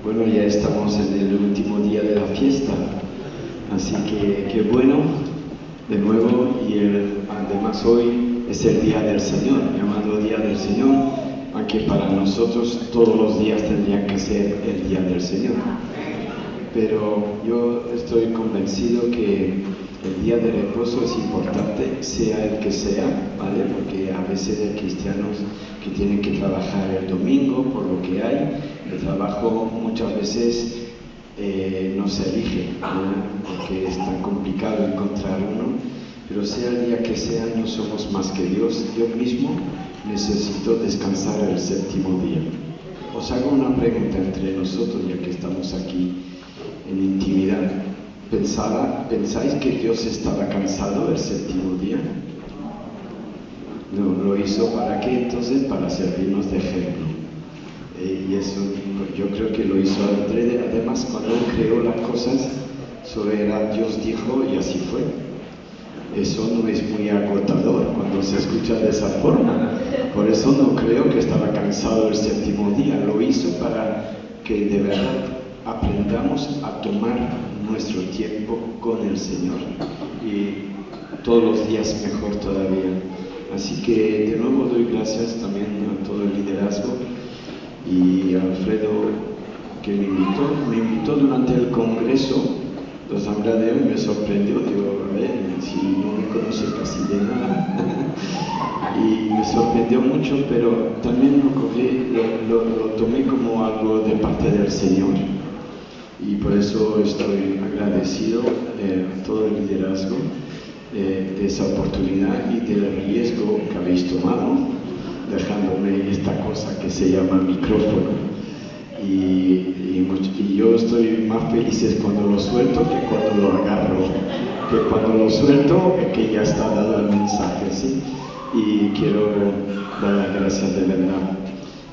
Bueno, ya estamos en el último día de la fiesta, así que qué bueno, de nuevo, y además hoy es el Día del Señor, llamado Día del Señor, aunque para nosotros todos los días tendrían que ser el Día del Señor. Pero yo estoy convencido que el día de reposo es importante, sea el que sea, ¿vale? Porque a veces hay cristianos que tienen que trabajar el domingo por lo que hay. El trabajo muchas veces no se elige, ¿no? Porque es tan complicado encontrar uno. Pero sea el día que sea, no somos más que Dios. Yo mismo necesito descansar el séptimo día. Os hago una pregunta entre nosotros, ya que estamos aquí en intimidad. ¿Pensáis que Dios estaba cansado el séptimo día? No, lo hizo ¿para qué entonces? Para servirnos de ejemplo. Y eso yo creo que lo hizo además cuando Él creó las cosas, eso era Dios dijo y así fue. Eso no es muy agotador cuando se escucha de esa forma. Por eso no creo que estaba cansado el séptimo día. Lo hizo para que de verdad aprendamos a tomar nuestro tiempo con el Señor y todos los días mejor todavía. Así que de nuevo doy gracias también a todo el liderazgo y a Alfredo que me invitó durante el congreso de Asamblea de hoy. Me sorprendió, digo, a ver, si no me conoce casi de nada y me sorprendió mucho, pero también lo tomé como algo de parte del Señor. Y por eso estoy agradecido a todo el liderazgo de esa oportunidad y del riesgo que habéis tomado, dejándome esta cosa que se llama micrófono. Y yo estoy más feliz cuando lo suelto que cuando lo agarro. Que cuando lo suelto es que ya está dado el mensaje, ¿sí? Y quiero dar las gracias de verdad.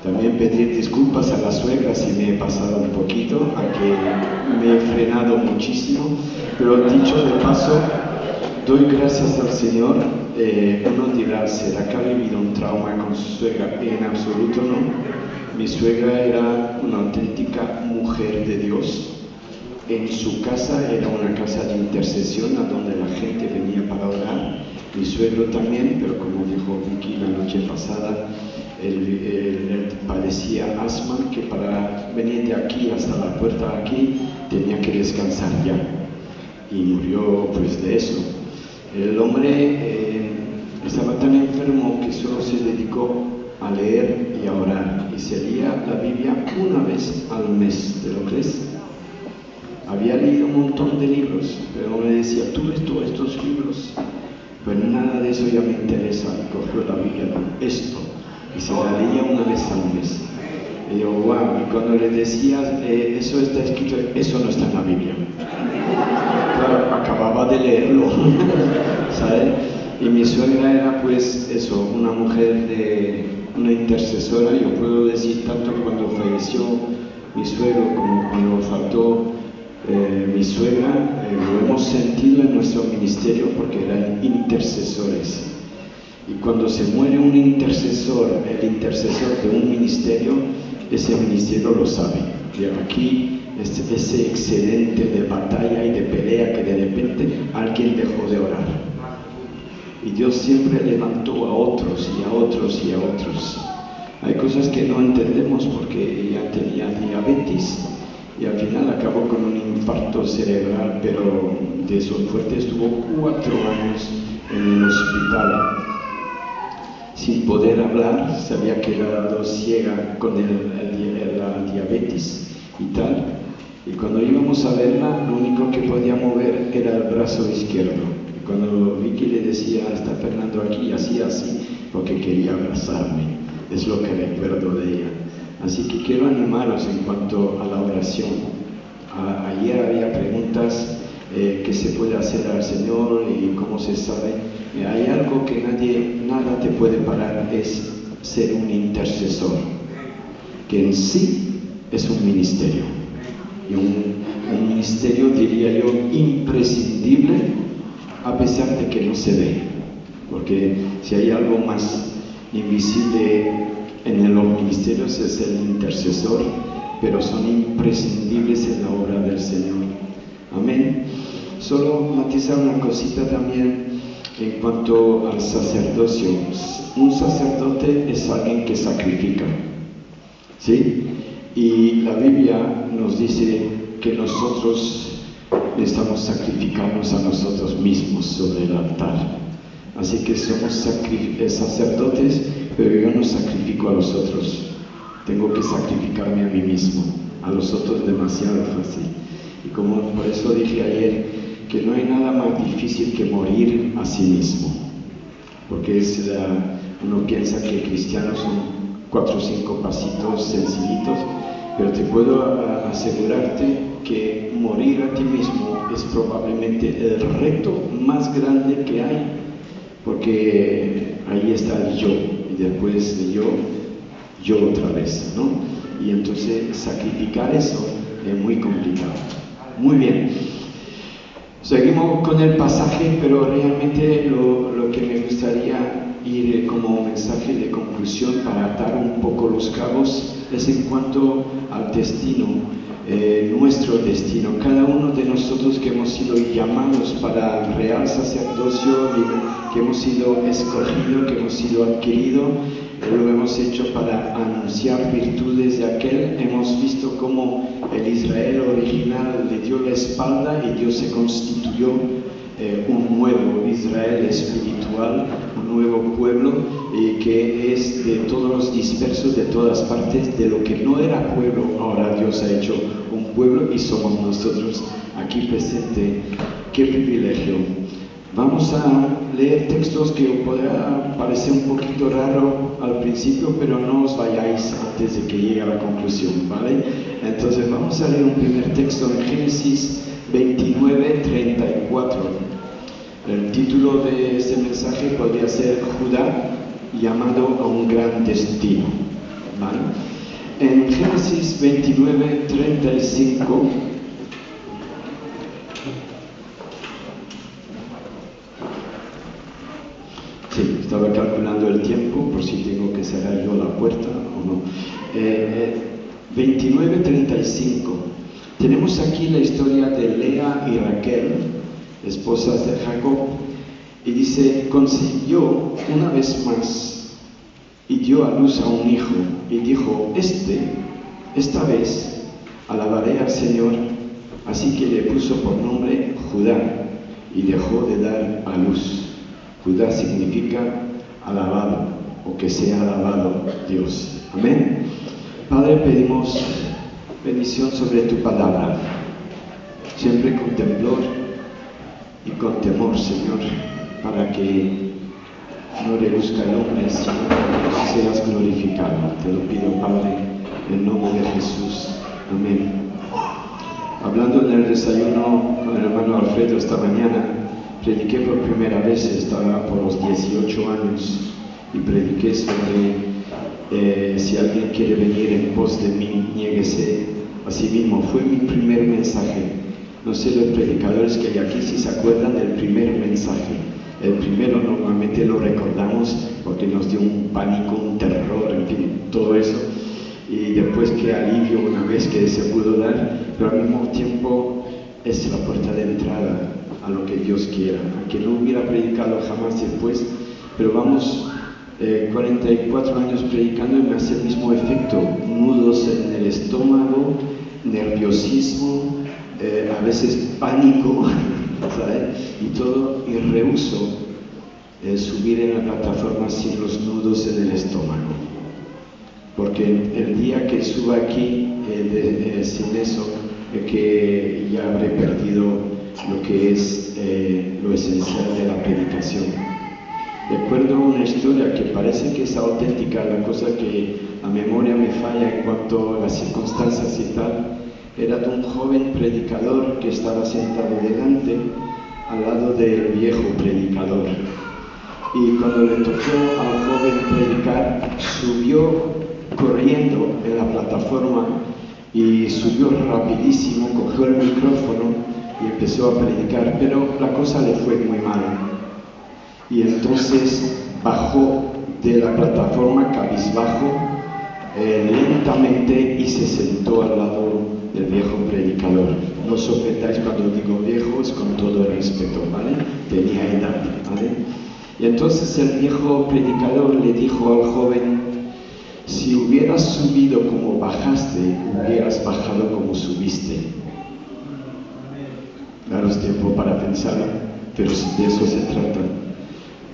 También pedir disculpas a la suegra si me he pasado un poquito, a que me he frenado muchísimo, pero dicho de paso, doy gracias al Señor. Uno dirá, ¿será que ha vivido un trauma con su suegra? En absoluto no. Mi suegra era una auténtica mujer de Dios. En su casa era una casa de intercesión a donde la gente venía para orar. Mi suegro también, pero como dijo Vicky la noche pasada, él padecía asma, que para venir de aquí hasta la puerta de aquí tenía que descansar ya, y murió pues de eso. El hombre estaba tan enfermo que solo se dedicó a leer y a orar, y se leía la Biblia una vez al mes. ¿Te lo crees? Había leído un montón de libros, pero me decía, tú lees todos estos libros, pues nada de eso ya me interesa. Y cogió la Biblia, esto, y se la leía una vez al mes. Y digo, wow, y cuando le decía, eso está escrito, eso no está en la Biblia. Claro, acababa de leerlo, ¿sabes? Y mi suegra era pues eso, una mujer una intercesora. Yo puedo decir tanto cuando falleció mi suegro como cuando faltó mi suegra, lo hemos sentido en nuestro ministerio porque eran intercesores. Y cuando se muere un intercesor, el intercesor de un ministerio, ese ministerio lo sabe. Y aquí, ese excedente de batalla y de pelea que de repente alguien dejó de orar. Y Dios siempre levantó a otros y a otros y a otros. Hay cosas que no entendemos porque ella tenía diabetes y al final acabó con un infarto cerebral, pero de esos fuertes estuvo 4 años en el hospital sin poder hablar. Se había quedado ciega con la diabetes y tal, y cuando íbamos a verla lo único que podía mover era el brazo izquierdo. Y cuando Vicky le decía, está Fernando aquí, hacía así porque quería abrazarme. Es lo que recuerdo de ella. Así que quiero animaros en cuanto a la oración. Ayer había preguntas, qué se puede hacer al Señor y cómo se sabe. Hay algo que nada te puede parar, es ser un intercesor, que en sí es un ministerio. Y un ministerio, diría yo, imprescindible, a pesar de que no se ve. Porque si hay algo más invisible en los ministerios es el intercesor, pero son imprescindibles en la obra del Señor. Amén. Solo matizar una cosita también en cuanto al sacerdocio. Un sacerdote es alguien que sacrifica, ¿sí? Y la Biblia nos dice que nosotros necesitamos sacrificarnos a nosotros mismos sobre el altar. Así que somos sacerdotes, pero yo no sacrifico a los otros. Tengo que sacrificarme a mí mismo. A los otros demasiado fácil. Y como por eso dije ayer que no hay nada más difícil que morir a sí mismo. Porque uno piensa que cristianos son 4 o 5 pasitos sencillitos, pero te puedo asegurarte que morir a ti mismo es probablemente el reto más grande que hay, porque ahí está el yo, y después de yo otra vez, ¿no? Y entonces sacrificar eso es muy complicado. Muy bien, seguimos con el pasaje, pero realmente lo que me gustaría ir como mensaje de conclusión para atar un poco los cabos es en cuanto al destino, nuestro destino. Cada uno de nosotros que hemos sido llamados para el real sacerdocio, que hemos sido escogidos, que hemos sido adquiridos, lo hemos hecho para anunciar virtudes de aquel. Hemos visto cómo el Israel original le dio la espalda y Dios se constituyó un nuevo Israel espiritual, un nuevo pueblo que es de todos los dispersos de todas partes. De lo que no era pueblo, ahora Dios ha hecho un pueblo y somos nosotros aquí presentes. ¡Qué privilegio! Vamos a leer textos que os podrá parecer un poquito raro al principio, pero no os vayáis antes de que llegue a la conclusión, ¿vale? Entonces vamos a leer un primer texto en Génesis 29:34. El título de este mensaje podría ser Judá llamado a un gran destino, ¿vale? En Génesis 29:35 sí, estaba calculando el tiempo por si tengo que cerrar yo la puerta o no. 29:35. Tenemos aquí la historia de Lea y Raquel, esposas de Jacob, y dice: concibió una vez más y dio a luz a un hijo, y dijo: esta vez alabaré al Señor. Así que le puso por nombre Judá, y dejó de dar a luz. Judá significa alabado, o que sea alabado Dios. Amén. Padre, pedimos bendición sobre tu palabra, siempre con temblor y con temor, Señor, para que no reduzca el hombre, sino que seas glorificado. Te lo pido, Padre, en el nombre de Jesús. Amén. Hablando en el desayuno con el hermano Alfredo esta mañana, prediqué por primera vez, estaba por los 18 años, y prediqué sobre si alguien quiere venir en pos de mí, niéguese a sí mismo. Fue mi primer mensaje. No sé los predicadores que hay aquí si se acuerdan del primer mensaje. El primero normalmente lo recordamos porque nos dio un pánico, un terror, en fin, todo eso. Y después qué alivio una vez que se pudo dar, pero al mismo tiempo es la puerta de entrada a lo que Dios quiera. Aunque no hubiera predicado jamás después, pero vamos 44 años predicando y me hace el mismo efecto: nudos en el estómago, nerviosismo, a veces pánico, ¿sabes? Y todo, y rehuso subir en la plataforma sin los nudos en el estómago, porque el día que suba aquí sin eso, que ya habré perdido lo que es lo esencial de la predicación. Recuerdo una historia que parece que es auténtica, la cosa que a memoria me falla en cuanto a las circunstancias y tal. Era de un joven predicador que estaba sentado delante, al lado del viejo predicador. Y cuando le tocó al joven predicar, subió corriendo en la plataforma y subió rapidísimo, cogió el micrófono y empezó a predicar, pero la cosa le fue muy mal. Y entonces bajó de la plataforma cabizbajo, lentamente y se sentó al lado del viejo predicador. No os ofendáis cuando digo viejo, es con todo el respeto, ¿vale? Tenía edad, ¿vale? Y entonces el viejo predicador le dijo al joven: si hubieras subido como bajaste, hubieras bajado como subiste. Daros tiempo para pensar, pero de eso se trata.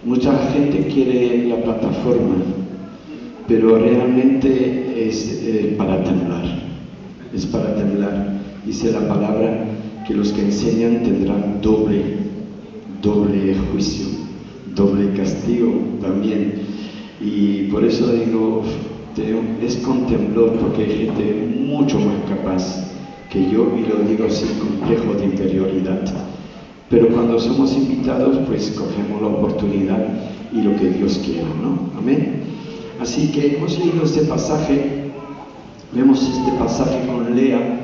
Mucha gente quiere la plataforma, pero realmente es para temblar. Es para temblar. Dice la palabra que los que enseñan tendrán doble juicio, doble castigo también. Y por eso digo, es con temblor, porque hay gente mucho más capaz que yo, y lo digo sin complejo de inferioridad. Pero cuando somos invitados, pues cogemos la oportunidad y lo que Dios quiera, ¿no? Amén. Así que hemos leído este pasaje, vemos este pasaje con Lea,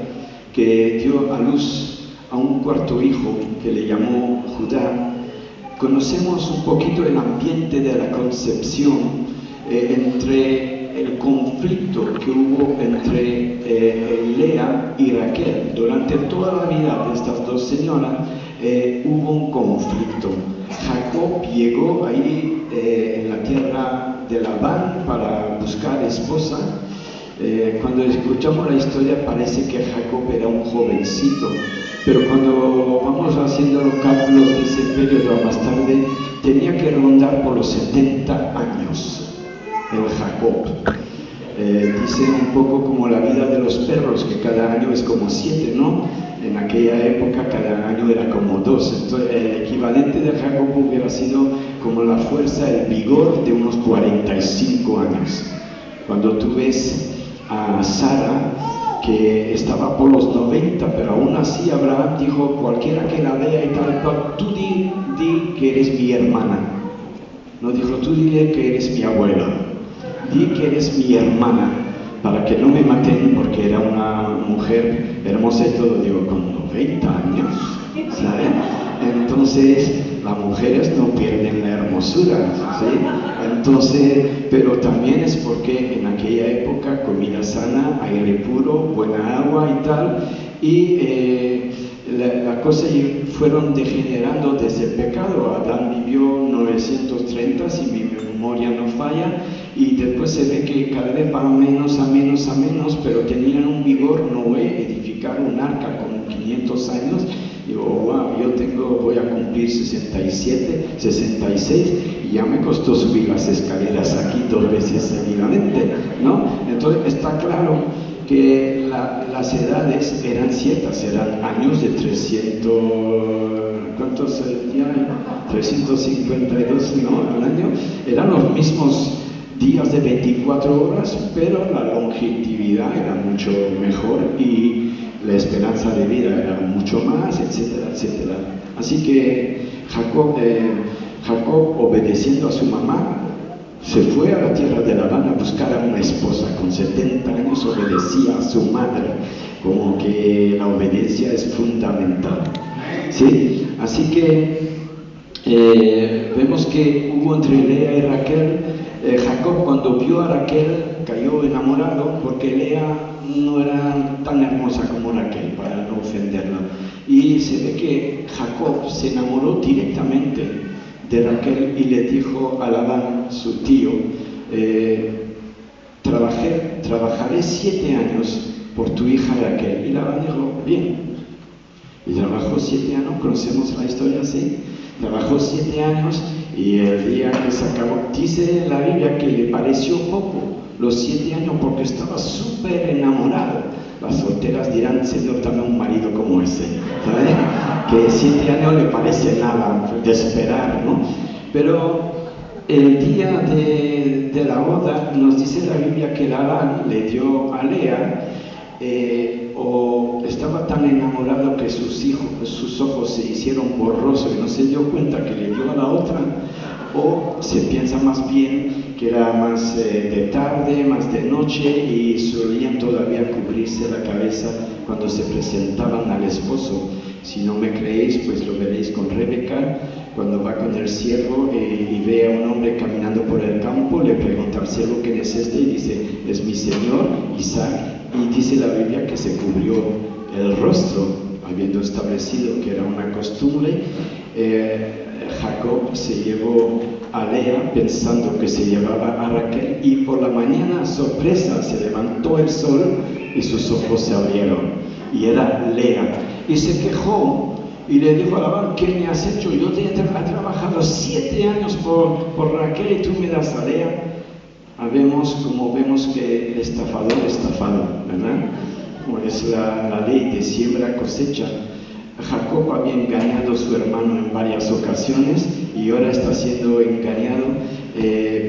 que dio a luz a un cuarto hijo que le llamó Judá. Conocemos un poquito el ambiente de la concepción, entre el conflicto que hubo entre Lea y Raquel. Durante toda la vida de estas dos señoras hubo un conflicto. Jacob llegó ahí en la tierra de Labán para buscar esposa. Cuando escuchamos la historia parece que Jacob era un jovencito, pero cuando vamos haciendo los cálculos de ese periodo más tarde, tenía que rondar por los 70 años el Jacob. Dice un poco como la vida de los perros, que cada año es como 7, ¿no? En aquella época cada año era como 2, entonces el equivalente de Jacob hubiera sido como la fuerza, el vigor de unos 45 años. Cuando tú ves a Sara, que estaba por los 90, pero aún así Abraham dijo: cualquiera que la vea y tal, tú di que eres mi hermana. No dijo: tú dile que eres mi abuela, di que eres mi hermana, para que no me maten, porque era una mujer hermosa y todo. Digo, con 90 años, ¿sabes? Entonces las mujeres no pierden la hermosura, ¿sí? Entonces, pero también es porque en aquella época comida sana, aire puro, buena agua y tal, y la cosa fueron degenerando desde el pecado. Adán vivió 930, si mi memoria no falla, y después se ve que cada vez va menos, pero tenían un vigor. Noé edificar un arca con 500 años. Digo, wow, voy a cumplir 67, 66, y ya me costó subir las escaleras aquí 2 veces seguidamente, ¿no? Entonces está claro que las edades eran ciertas, eran años de 300, ¿cuántos días? 352, ¿no? Al año, eran los mismos días de 24 horas, pero la longevidad era mucho mejor y la esperanza de vida era mucho más, etcétera, etcétera. Así que Jacob, obedeciendo a su mamá, se fue a la tierra de Labán a buscar a una esposa. Con 70 años obedecía a su madre, como que la obediencia es fundamental, ¿sí? Así que vemos que hubo entre Lea y Raquel. Jacob, cuando vio a Raquel, cayó enamorado, porque Lea no era tan hermosa como Raquel, para no ofenderla. Y se ve que Jacob se enamoró directamente de Raquel y le dijo a Labán, su tío: trabajaré 7 años por tu hija Raquel. Y Labán dijo: bien. Y trabajó 7 años, conocemos la historia así. Trabajó 7 años, y el día que se acabó, dice la Biblia que le pareció poco los 7 años, porque estaba súper enamorado. Las solteras dirán: Señor, dame un marido como ese, ¿sabes? Que 7 años le parece nada de esperar, ¿no? Pero el día de la boda, nos dice la Biblia que Labán le dio a Lea, o estaba tan enamorado que sus ojos se hicieron borrosos y no se dio cuenta que le dio a la otra, o se piensa más bien que era más de tarde, más de noche, y solían todavía cubrirse la cabeza cuando se presentaban al esposo. Si no me creéis, pues lo veréis con Rebeca, cuando va con el siervo y ve a un hombre caminando por el campo, le pregunta al siervo quién es este y dice, es mi señor Isaac. Y dice la Biblia que se cubrió el rostro, habiendo establecido que era una costumbre. Jacob se llevó a Lea pensando que se llevaba a Raquel, y por la mañana, sorpresa, se levantó el sol y sus ojos se abrieron y era Lea, y se quejó y le dijo a Labán, ¿qué me has hecho? Yo te he trabajado 7 años por Raquel y tú me das a Lea. Como vemos que el estafador, ¿verdad? Como es la ley de siembra cosecha. Jacob había engañado a su hermano en varias ocasiones y ahora está siendo engañado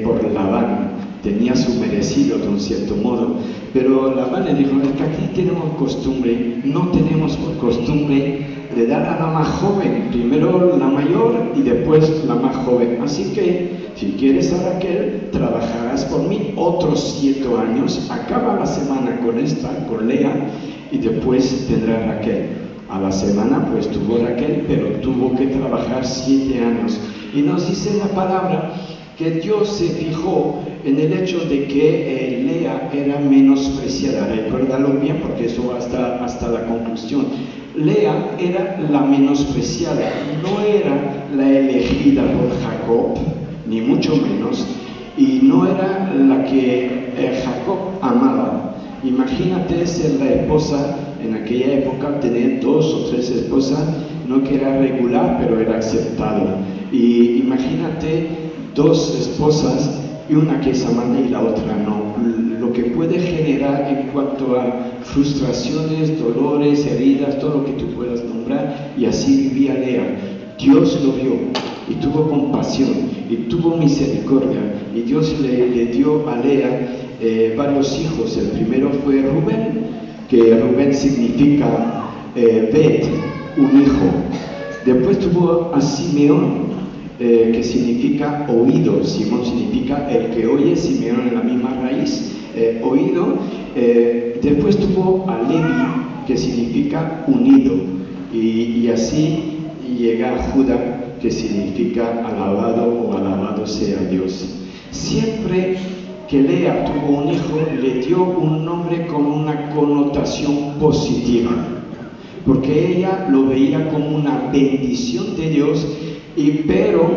por Labán. Tenía su merecido de un cierto modo, pero Labán le dijo, es que aquí tenemos costumbre, no tenemos por costumbre de dar a la más joven, primero la mayor y después la más joven. Así que si quieres a Raquel, trabajarás por mí otros 7 años, acaba la semana con Lea y después tendrá Raquel. A la semana pues tuvo Raquel, pero tuvo que trabajar 7 años. Y nos dice la palabra que Dios se fijó en el hecho de que Lea era menospreciada. Recuérdalo bien porque eso va hasta la conclusión. Lea era la menospreciada, no era la elegida por Jacob, ni mucho menos, y no era la que Jacob amaba. Imagínate ser la esposa en aquella época, tener 2 o 3 esposas, no que era regular, pero era aceptado. Y imagínate 2 esposas y una que es amante y la otra no. Lo que puede generar en cuanto a frustraciones, dolores, heridas, todo lo que tú puedas nombrar, y así vivía Lea. Dios lo vio y tuvo compasión y tuvo misericordia, y Dios le dio a Lea varios hijos. El primero fue Rubén, que Rubén significa Bet, un hijo. Después tuvo a Simeón, que significa oído. Simón significa el que oye, Simeón en la misma raíz, oído. Después tuvo a Levi, que significa unido, y así llega a Judá, que significa alabado o alabado sea Dios. Siempre que Lea tuvo un hijo, le dio un nombre con una connotación positiva, porque ella lo veía como una bendición de Dios. Pero,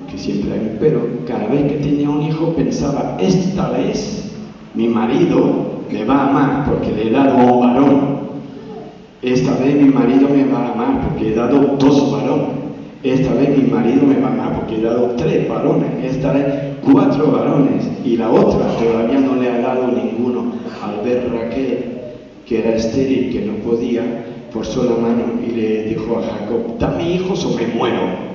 que siempre hay un pero, cada vez que tenía un hijo pensaba, esta vez mi marido me va a amar porque le he dado un varón. Esta vez mi marido me va a amar porque he dado 2 varones. Esta vez mi marido me va a amar porque he dado 3 varones. Esta vez 4 varones. Y la otra todavía no le ha dado ninguno. Al ver Raquel, que era estéril, que no podía, forzó la mano y le dijo a Jacob, dame hijos o me muero.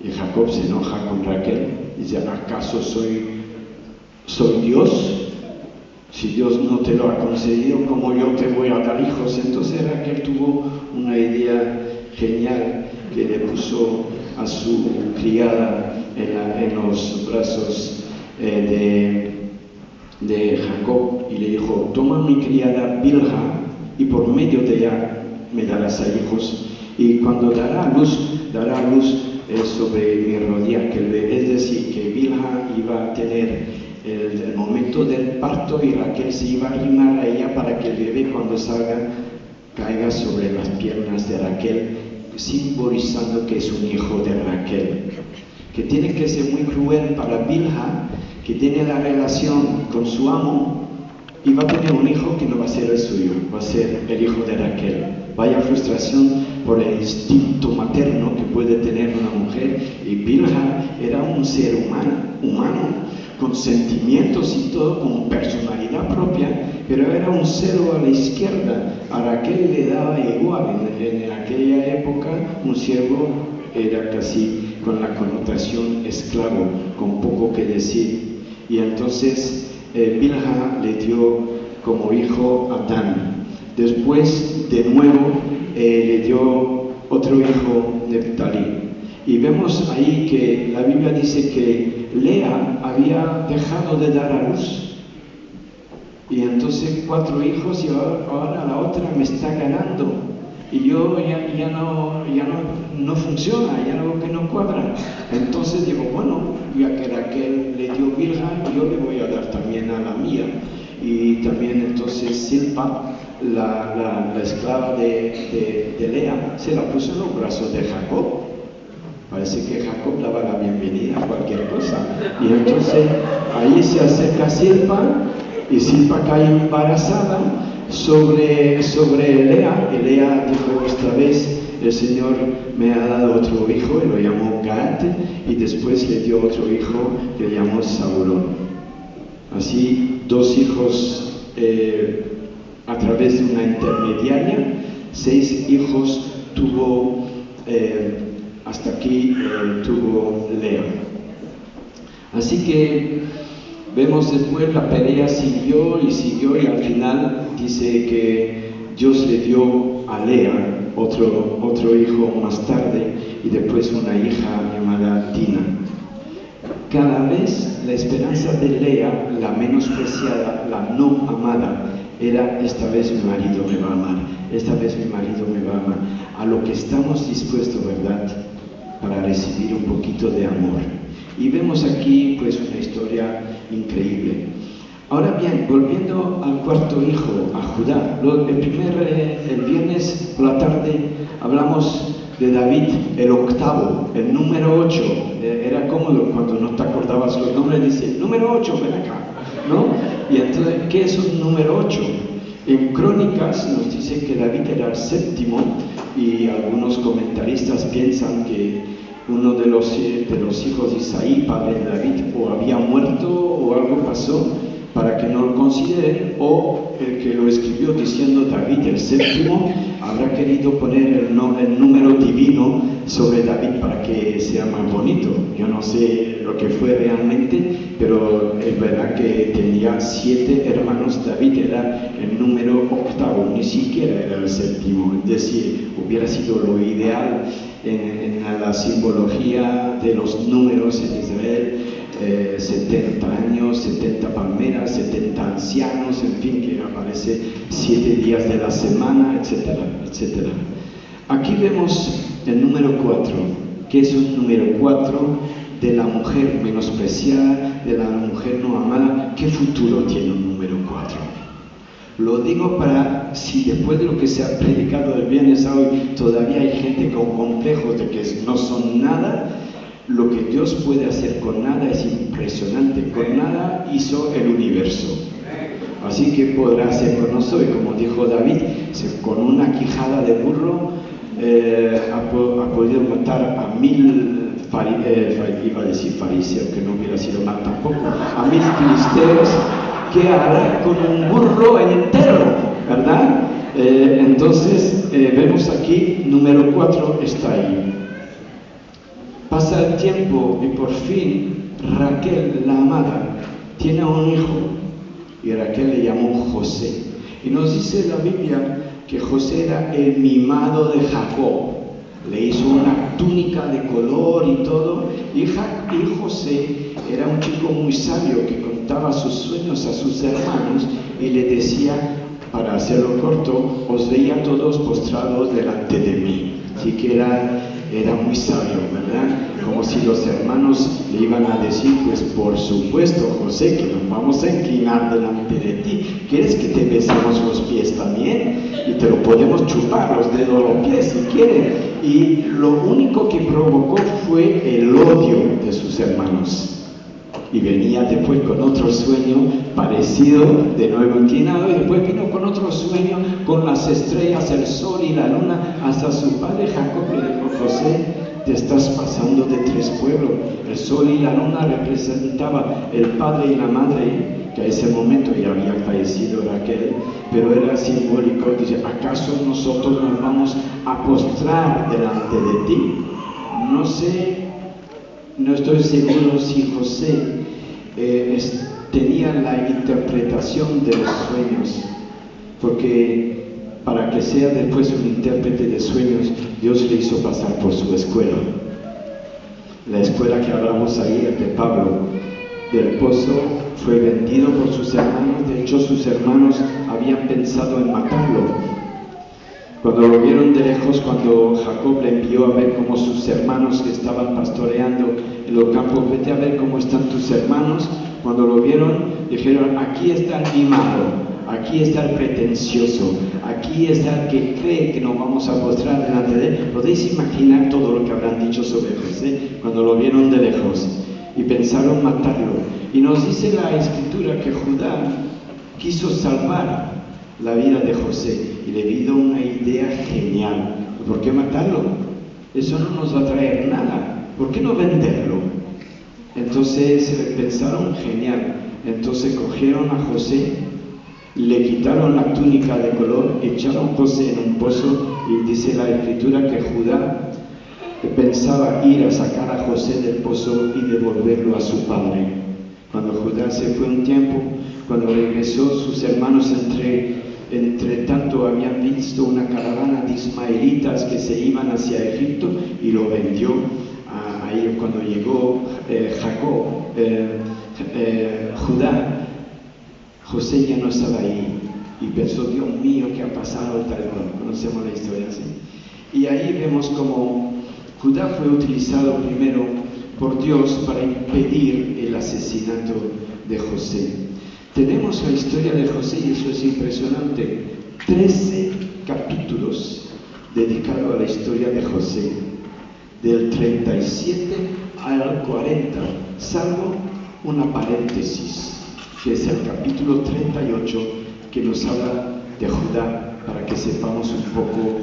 Y Jacob se enoja con Raquel y dice, ¿acaso soy Dios? Si Dios no te lo ha concedido, ¿cómo yo te voy a dar hijos? Entonces Raquel tuvo una idea genial, que le puso a su criada en los brazos de Jacob y le dijo, toma mi criada Bilha y por medio de ella me darás a hijos, y cuando dará a luz sobre mi rodilla aquel bebé. Es decir, que Bilha iba a tener el momento del parto y Raquel se iba a arrimar a ella para que el bebé cuando salga caiga sobre las piernas de Raquel, simbolizando que es un hijo de Raquel, que tiene que ser muy cruel para Bilha, que tiene la relación con su amo y va a tener un hijo que no va a ser el suyo, va a ser el hijo de Raquel. Vaya frustración por el instinto materno que puede tener una mujer. Y Bilha era un ser humano, con sentimientos y todo, con personalidad propia, pero era un cero a la izquierda. A Raquel le daba igual. En aquella época un siervo era casi con la connotación esclavo, con poco que decir. Y entonces Bilha le dio como hijo a Dan. Después de nuevo le dio otro hijo, Neftalí. Y vemos ahí que la Biblia dice que Lea había dejado de dar a luz. Y entonces 4 hijos y ahora la otra me está ganando. y yo no funciona, ya algo que no cuadra. Entonces digo, bueno, ya que Raquel le dio Bilha, yo le voy a dar también a la mía. Y también entonces Silpa, la esclava de Lea, se la puso en los brazos de Jacob. Parece que Jacob daba la bienvenida a cualquier cosa. Y entonces ahí se acerca Silpa, y Silpa cae embarazada sobre Lea. Y Lea dijo, esta vez el Señor me ha dado otro hijo, y lo llamó Gad, y después le dio otro hijo que le llamó Zabulón. Así, 2 hijos a través de una intermediaria, 6 hijos tuvo, hasta aquí tuvo Lea. Así que vemos después la pelea siguió y al final dice que Dios le dio a Lea otro hijo más tarde, y después una hija llamada Dina. Cada vez la esperanza de Lea, la menospreciada, la no amada, era: esta vez mi marido me va a amar, esta vez mi marido me va a amar. A lo que estamos dispuestos, ¿verdad?, para recibir un poquito de amor. Y vemos aquí pues una historia increíble. Ahora bien, volviendo al cuarto hijo, a Judá. El viernes por la tarde hablamos de David, el octavo, el número 8. Era cómodo cuando no te acordabas los nombres, dice, número 8, ven acá, ¿no? Y entonces, ¿qué es un número 8? En Crónicas nos dice que David era el séptimo, y algunos comentaristas piensan que uno de los hijos de Isaí, padre de David, o había muerto o algo pasó para que no lo consideren, o el que lo escribió diciendo David el séptimo habrá querido poner el número divino sobre David para que sea más bonito. Yo no sé lo que fue realmente, pero es verdad que tenía 7 hermanos. David era el número octavo, ni siquiera era el séptimo. Es decir, hubiera sido lo ideal en la simbología de los números en Israel. 70 años, 70 palmeras, 70 ancianos, en fin, que aparece 7 días de la semana, etcétera, etcétera. Aquí vemos el número 4, que es un número 4 de la mujer menospreciada, de la mujer no amada. ¿Qué futuro tiene un número 4? Lo digo para, si después de lo que se ha predicado el viernes a hoy, todavía hay gente con complejos de que no son nada. Lo que Dios puede hacer con nada es impresionante. Con nada hizo el universo. Así que podrá hacer con nosotros. Y como dijo David, con una quijada de burro ha podido matar a 1000, iba a decir fariseos, que no hubiera sido mal tampoco, a 1000 filisteos. ¿Qué hará con un burro entero? ¿Verdad? Entonces, vemos aquí, número 4 está ahí. Pasa el tiempo y por fin Raquel, la amada, tiene un hijo, y Raquel le llamó José. Y nos dice la Biblia que José era el mimado de Jacob. Le hizo una túnica de color y todo. Y José era un chico muy sabio que contaba sus sueños a sus hermanos y le decía, para hacerlo corto, os veía todos postrados delante de mí. Así que era muy sabio, ¿verdad? Como si los hermanos le iban a decir, pues por supuesto, José, que nos vamos a inclinar delante de ti. ¿Quieres que te besemos los pies también? Y te lo podemos chupar los dedos de los pies si quieres. Y lo único que provocó fue el odio de sus hermanos. Y venía después con otro sueño parecido, de nuevo inclinado, y después vino con otro sueño con las estrellas, el sol y la luna. Hasta su padre Jacob le dijo, José, te estás pasando de 3 pueblos. El sol y la luna representaban el padre y la madre, que a ese momento ya había fallecido Raquel, pero era simbólico. Dice, ¿acaso nosotros nos vamos a postrar delante de ti? No sé. No estoy seguro si José tenía la interpretación de los sueños, porque para que sea después un intérprete de sueños, Dios le hizo pasar por su escuela. La escuela que hablamos ayer de Pablo del Pozo fue vendido por sus hermanos. De hecho, sus hermanos habían pensado en matarlo. Cuando lo vieron de lejos, cuando Jacob le envió a ver cómo sus hermanos que estaban pastoreando en los campos, vete a ver cómo están tus hermanos. Cuando lo vieron, dijeron, aquí está el mimado, aquí está el pretencioso, aquí está el que cree que nos vamos a postrar delante de él. ¿Podéis imaginar todo lo que habrán dicho sobre José cuando lo vieron de lejos? Y pensaron matarlo. Y nos dice la Escritura que Judá quiso salvar la vida de José y le vino una idea genial. ¿Por qué matarlo? Eso no nos va a traer nada. ¿Por qué no venderlo? Entonces pensaron, genial. Entonces cogieron a José, le quitaron la túnica de color, echaron a José en un pozo y dice la Escritura que Judá pensaba ir a sacar a José del pozo y devolverlo a su padre. Cuando Judá se fue un tiempo, cuando regresó, sus hermanos entre tanto habían visto una caravana de ismaelitas que se iban hacia Egipto y lo vendió. Ahí cuando llegó Judá, José ya no estaba ahí y pensó, Dios mío, ¿qué ha pasado? Conocemos la historia así. Y ahí vemos como Judá fue utilizado primero por Dios para impedir el asesinato de José. Tenemos la historia de José y eso es impresionante. 13 capítulos dedicados a la historia de José, del 37 al 40, salvo una paréntesis, que es el capítulo 38, que nos habla de Judá, para que sepamos un poco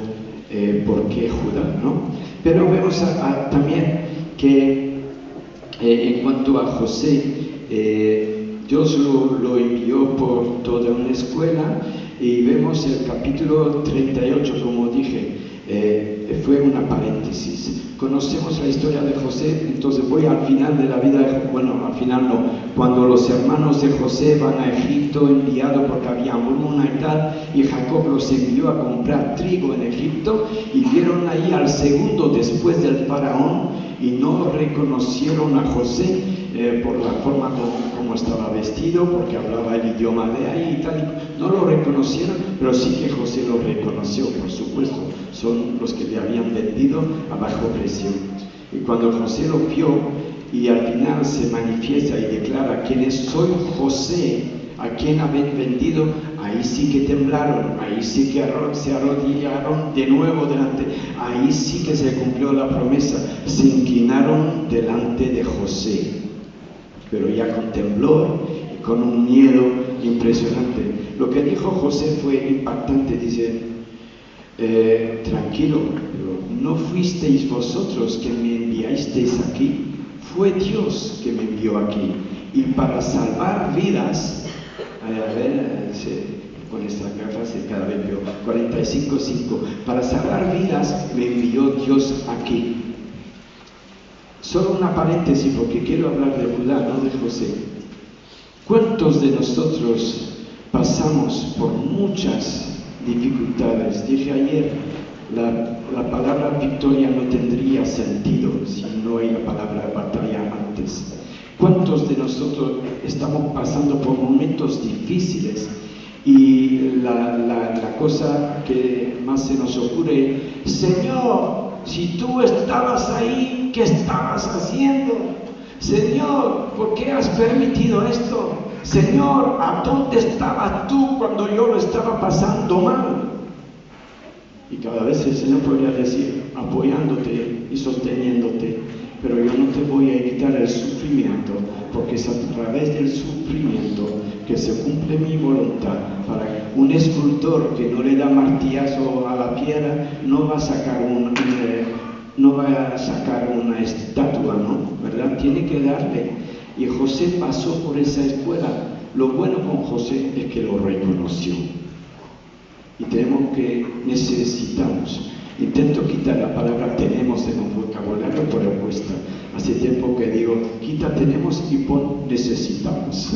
por qué Judá, ¿no? Pero vemos también que en cuanto a José, Dios lo envió por toda una escuela y vemos el capítulo 38, como dije, fue una paréntesis. Conocemos la historia de José, entonces voy al final de la vida de, bueno, al final no, cuando los hermanos de José van a Egipto enviados porque había hambruna y tal, y Jacob los envió a comprar trigo en Egipto y vieron ahí al segundo después del faraón y no reconocieron a José por la forma como estaba vestido, porque hablaba el idioma de ahí y tal, no lo reconocieron, pero sí que José lo reconoció, por supuesto, son los que le habían vendido a bajo precio. Y cuando José lo vio y al final se manifiesta y declara quién es, soy José, a quien habéis vendido, ahí sí que temblaron, ahí sí que se arrodillaron de nuevo delante, ahí sí que se cumplió la promesa, se inclinaron delante de José, pero ya con temblor y con un miedo impresionante. Lo que dijo José fue impactante, dice, tranquilo, pero no fuisteis vosotros que me enviasteis aquí, fue Dios que me envió aquí, y para salvar vidas, con estas gafas cada vez veo 45:5, para salvar vidas me envió Dios aquí. Solo una paréntesis porque quiero hablar de Judá, no de José. ¿Cuántos de nosotros pasamos por muchas dificultades? Dije ayer, la palabra victoria no tendría sentido si no hay la palabra batalla antes. ¿Cuántos de nosotros estamos pasando por momentos difíciles y la cosa que más se nos ocurre, Señor, si tú estabas ahí, ¿qué estabas haciendo? Señor, ¿por qué has permitido esto? Señor, ¿a dónde estabas tú cuando yo lo estaba pasando mal? Y cada vez el Señor podría decir, apoyándote y sosteniéndote, pero yo no te voy a evitar el sufrimiento, porque es a través del sufrimiento que se cumple mi voluntad. Para un escultor que no le da martillazo a la piedra, no va a sacar una estatua, ¿no? ¿Verdad? Tiene que darle. Y José pasó por esa escuela. Lo bueno con José es que lo reconoció. Y necesitamos. Intento quitar la palabra tenemos en un vocabulario, pero cuesta. Hace tiempo que digo, quita tenemos y pon necesitamos.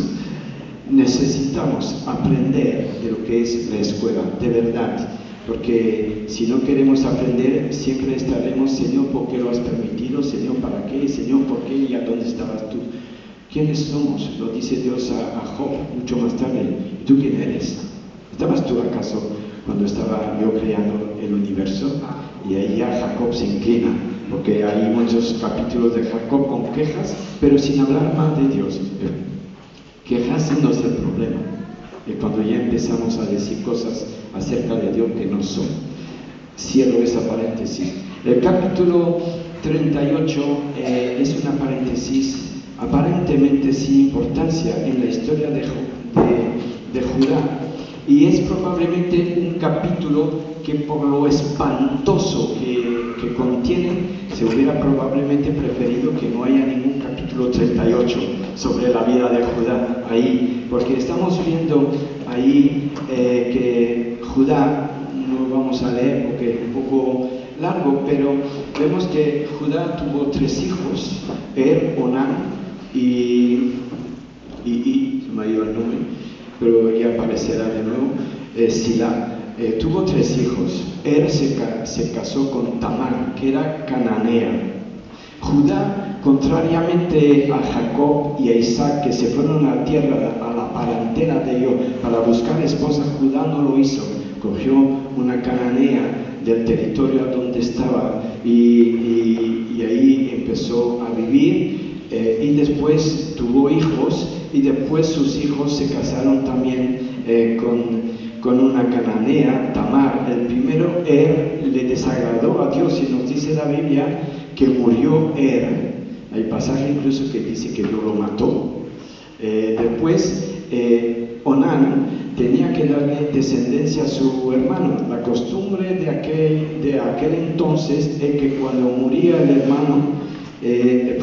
Necesitamos aprender de lo que es la escuela, de verdad. Porque si no queremos aprender, siempre estaremos, Señor, ¿por qué lo has permitido? Señor, ¿para qué? Señor, ¿por qué? ¿Y a dónde estabas tú? ¿Quiénes somos? Lo dice Dios a Job mucho más tarde. ¿Y tú quién eres? ¿Estabas tú acaso cuando estaba yo creando el del universo, y ahí ya Jacob se inclina, porque hay muchos capítulos de Jacob con quejas, pero sin hablar mal de Dios. Quejarse no es el problema, y cuando ya empezamos a decir cosas acerca de Dios que no son. Cierro esa paréntesis. El capítulo 38 es una paréntesis aparentemente sin importancia en la historia de Judá, y es probablemente un capítulo que por lo espantoso que contiene, se hubiera probablemente preferido que no haya ningún capítulo 38 sobre la vida de Judá ahí, porque estamos viendo ahí que Judá, no lo vamos a leer porque es un poco largo, pero vemos que Judá tuvo 3 hijos, Onán y se me ha ido el nombre, pero ya aparecerá de nuevo, Silá. Tuvo 3 hijos. Se casó con Tamar, que era cananea. Judá, contrariamente a Jacob y a Isaac, que se fueron a la tierra, a la parentela de ellos, para buscar esposa, Judá no lo hizo. Cogió una cananea del territorio donde estaba y ahí empezó a vivir, y después tuvo hijos, y después sus hijos se casaron también con una cananea, Tamar. El primero, le desagradó a Dios, y nos dice la Biblia que murió Hay pasaje incluso que dice que Dios lo mató. Después, Onán tenía que darle descendencia a su hermano. La costumbre de aquel entonces es que cuando moría el hermano, el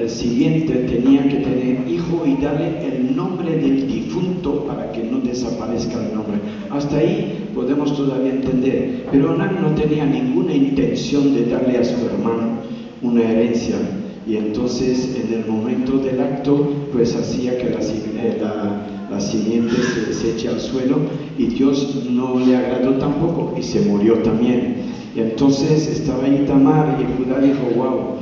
siguiente tenía que tener hijo y darle el nombre del difunto para que no desaparezca el nombre. Hasta ahí podemos todavía entender, pero Onán no tenía ninguna intención de darle a su hermano una herencia, y entonces en el momento del acto pues hacía que la simiente se eche al suelo, y Dios no le agradó tampoco y se murió también. Y entonces estaba ahí Tamar, y Judá dijo: wow,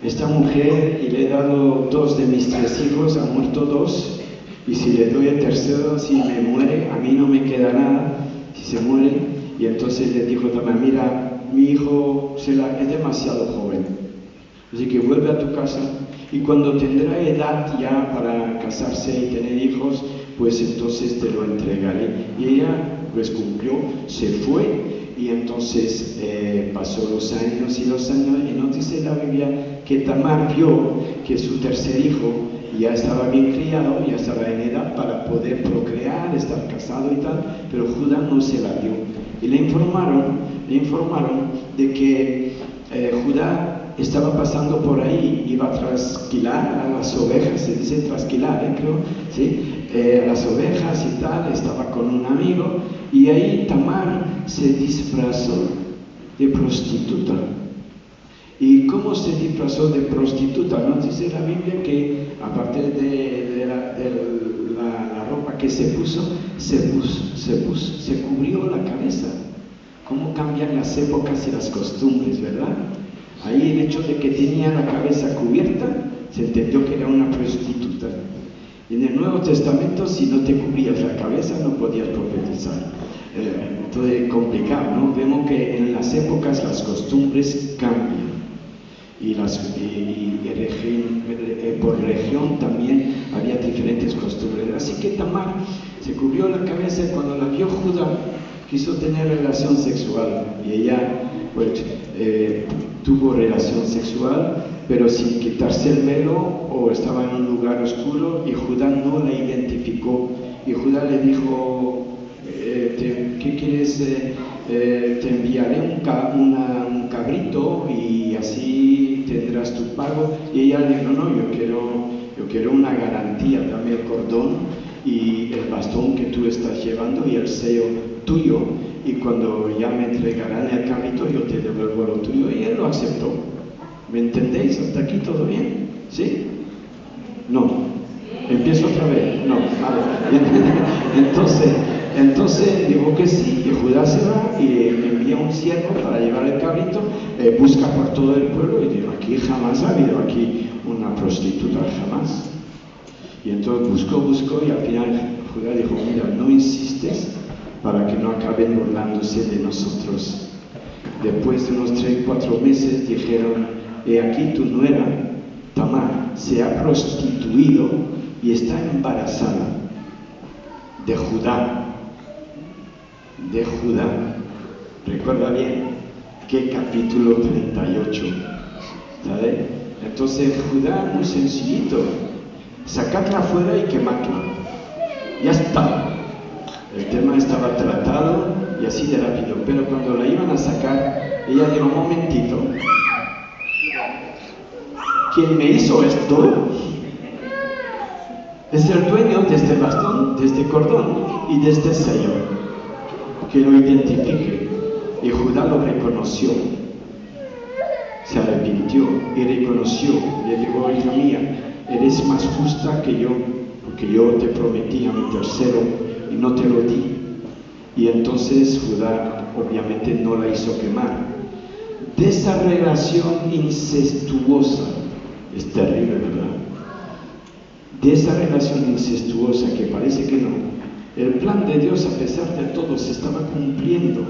esta mujer, y le he dado 2 de mis 3 hijos, han muerto 2, y si le doy el tercero, si me muere, a mí no me queda nada, si se muere. Y entonces le dijo Tamar: mira, mi hijo es demasiado joven, así que vuelve a tu casa, y cuando tendrá edad ya para casarse y tener hijos, pues entonces te lo entregaré. Y ella pues cumplió, se fue. Y entonces pasó los años y los años, y nos dice la Biblia que Tamar vio que su tercer hijo ya estaba bien criado, ya estaba en edad para poder procrear, estar casado y tal, pero Judá no se la dio. Y le informaron de que Judá estaba pasando por ahí, iba a trasquilar a las ovejas, se dice trasquilar, creo, ¿sí? Las ovejas y tal, estaba con un amigo, y ahí Tamar se disfrazó de prostituta. ¿Y cómo se disfrazó de prostituta? Nos dice la Biblia que aparte de la ropa que se puso, se cubrió la cabeza. ¿Cómo cambian las épocas y las costumbres, verdad? Ahí el hecho de que tenía la cabeza cubierta, se entendió que era una prostituta. En el Nuevo Testamento, si no te cubrías la cabeza, no podías profetizar. Entonces, complicado, ¿no? Vemos que en las épocas las costumbres cambian. Por región también había diferentes costumbres. Así que Tamar se cubrió la cabeza, y cuando la vio Judá, quiso tener relación sexual. Y ella, pues, tuvo relación sexual, pero sin quitarse el velo, o estaba en un lugar oscuro, y Judá no la identificó. Y Judá le dijo: ¿qué quieres? Te enviaré un cabrito, y así tendrás tu pago. Y ella le dijo: no, yo quiero una garantía, dame el cordón y el bastón que tú estás llevando y el sello tuyo, y cuando ya me entregarán el cabrito, yo te devuelvo lo tuyo. Y él lo aceptó. ¿Me entendéis? ¿Hasta aquí todo bien? ¿Sí? No. ¿Empiezo otra vez? No. Entonces digo que sí, y Judá se va y envía un siervo para llevar el cabrito, busca por todo el pueblo, y digo: aquí jamás ha habido aquí una prostituta, jamás. Y entonces buscó, y al final Judá dijo: mira, no insistes, para que no acaben burlándose de nosotros. Después de unos 3-4 meses dijeron: he aquí tu nuera, Tamar, se ha prostituido y está embarazada de Judá. De Judá. Recuerda bien que capítulo 38, ¿sabes? Entonces Judá, muy sencillito, sacadla afuera y quemadla. Ya está. El tema estaba tratado y así de rápido, pero cuando la iban a sacar, ella dijo: un momentito, quien me hizo esto es el dueño de este bastón, de este cordón y de este sello, que lo identifique. Y Judá lo reconoció, se arrepintió y reconoció. Le dijo: hija mía, eres más justa que yo, porque yo te prometí a mi tercero y no te lo di. Y entonces Judá obviamente no la hizo quemar. De esa relación incestuosa, es terrible, ¿verdad? De esa relación incestuosa que parece que no, el plan de Dios, a pesar de todo, se estaba cumpliendo.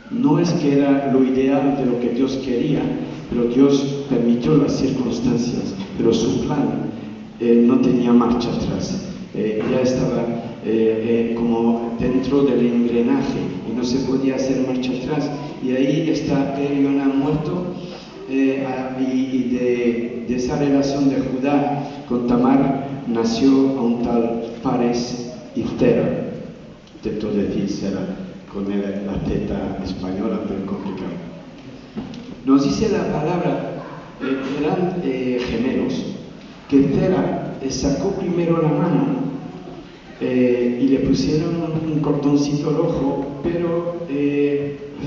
No es que era lo ideal de lo que Dios quería, pero Dios permitió las circunstancias, pero su plan no tenía marcha atrás. Ya estaba como dentro del engranaje y no se podía hacer marcha atrás. Y ahí está Elión ha muerto, y de esa relación de Judá con Tamar nació a un tal Fares y Zera. Intento decir Zera con la Z española, pero complicado. Nos dice la palabra, eran gemelos, que Zera sacó primero la mano y le pusieron un cordoncito rojo, pero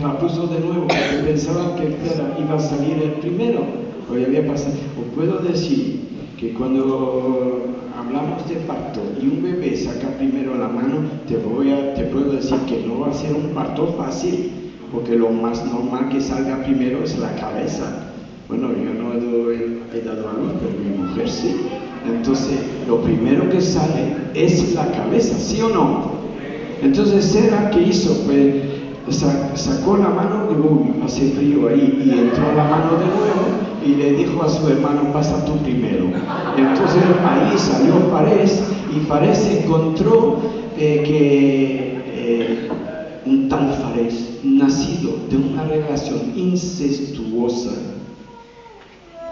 la puso de nuevo porque pensaban que Zera iba a salir el primero, o ya había pasado. Os puedo decir que cuando hablamos de parto y un bebé saca primero la mano, te puedo decir que no va a ser un parto fácil, porque lo más normal que salga primero es la cabeza. Bueno, yo no he dado a luz, pero mi mujer sí. Entonces, lo primero que sale es la cabeza, ¿sí o no? Entonces, Zera, ¿qué hizo? Pues sacó la mano y hace frío ahí, y entró la mano de nuevo y le dijo a su hermano: pasa tú primero. Entonces ahí salió Fares, y Fares encontró un tal Fares, nacido de una relación incestuosa,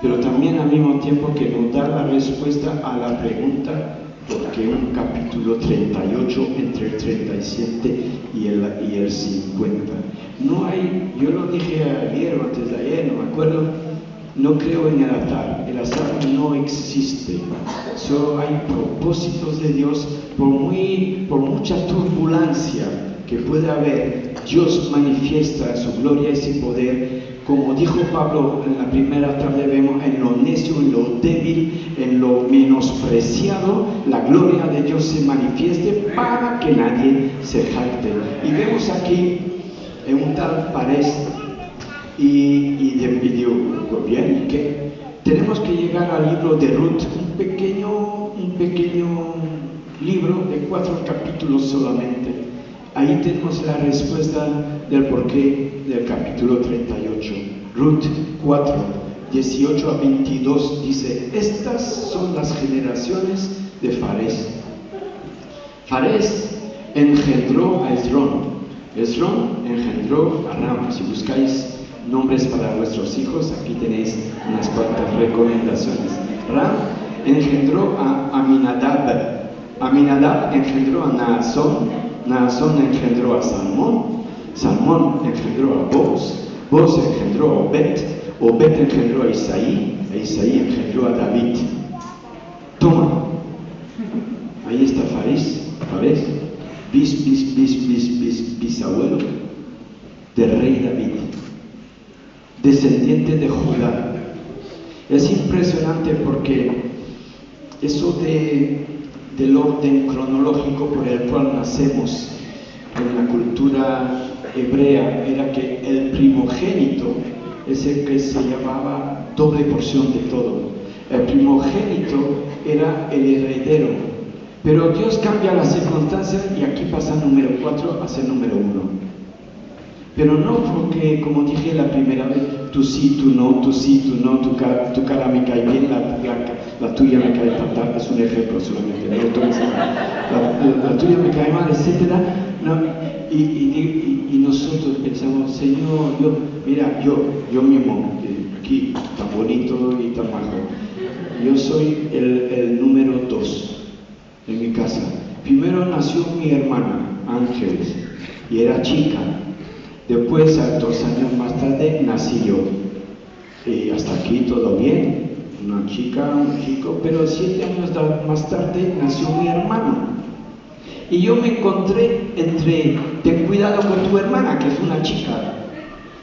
pero también al mismo tiempo que nos da la respuesta a la pregunta: ¿por qué un capítulo 38 entre el 37 y el 50? No hay, yo lo dije ayer o antes de ayer, no me acuerdo. No creo en el azar no existe. Solo hay propósitos de Dios. Por mucha turbulencia que pueda haber, Dios manifiesta su gloria y su poder. Como dijo Pablo en la primera tarde, vemos en lo necio, en lo débil, en lo menospreciado, la gloria de Dios se manifieste para que nadie se jacte. Y vemos aquí en un tal Fares. Y digo, bien, que tenemos que llegar al libro de Ruth, un pequeño libro de 4 capítulos solamente. Ahí tenemos la respuesta del porqué del capítulo 38. Ruth 4, 18 a 22 dice: estas son las generaciones de Fares. Fares engendró a Esrón. Esrón engendró a Ram. Si buscáis nombres para vuestros hijos, aquí tenéis unas cuantas recomendaciones. Ram engendró a Aminadab. Aminadab engendró a Naasón. Naasón engendró a Salmón. Salmón engendró a Boz. Boz engendró a Obed. Obed engendró a Isaí. Isaí engendró a David. Toma, ahí está Fares, bisabuelo del rey David, descendiente de Judá. Es impresionante porque eso del orden cronológico por el cual nacemos en la cultura hebrea era que el primogénito es el que se llamaba doble porción de todo. El primogénito era el heredero, Pero Dios cambia las circunstancias y aquí pasa número 4 a ser número 1. Pero no porque, como dije la primera vez, tú sí, tú no, tú sí, tú no, tu cara me cae bien, la tuya me cae fatal, es un ejemplo solamente, la tuya me cae mal, etc. No, y nosotros pensamos, Señor, yo mismo, aquí, tan bonito y tan majo, yo soy el número 2 en mi casa. Primero nació mi hermana, Ángeles, y era chica. Después, 2 años más tarde, nací yo. Y hasta aquí todo bien, una chica, un chico, pero 7 años más tarde nació mi hermano. Y yo me encontré entre, ten cuidado con tu hermana, que es una chica,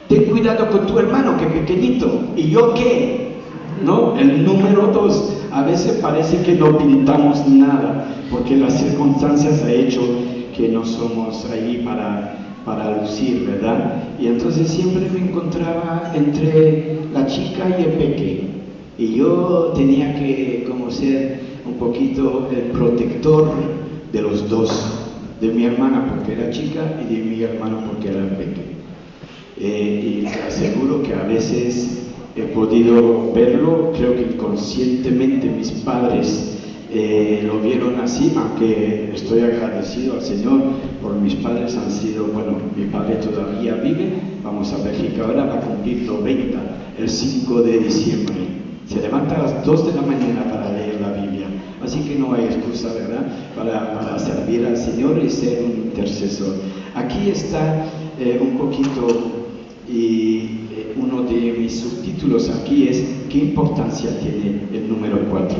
ten cuidado con tu hermano, que es pequeñito, ¿y yo qué? ¿No? El número 2. A veces parece que no pintamos nada, porque las circunstancias han hecho que no somos ahí para lucir, ¿verdad? Y entonces siempre me encontraba entre la chica y el peque. Y yo tenía que como ser un poquito el protector de los dos, de mi hermana porque era chica y de mi hermano porque era el peque. Y te aseguro que a veces he podido verlo, creo que inconscientemente mis padres lo vieron así, aunque estoy agradecido al Señor por mis padres. Han sido, bueno, mi padre todavía vive, vamos a Bélgica ahora, va a cumplir 90 el 5 de diciembre. Se levanta a las 2 de la mañana para leer la Biblia, así que no hay excusa, ¿verdad?, para servir al Señor y ser un intercesor. Aquí está un poquito, y uno de mis subtítulos aquí es ¿qué importancia tiene el número 4?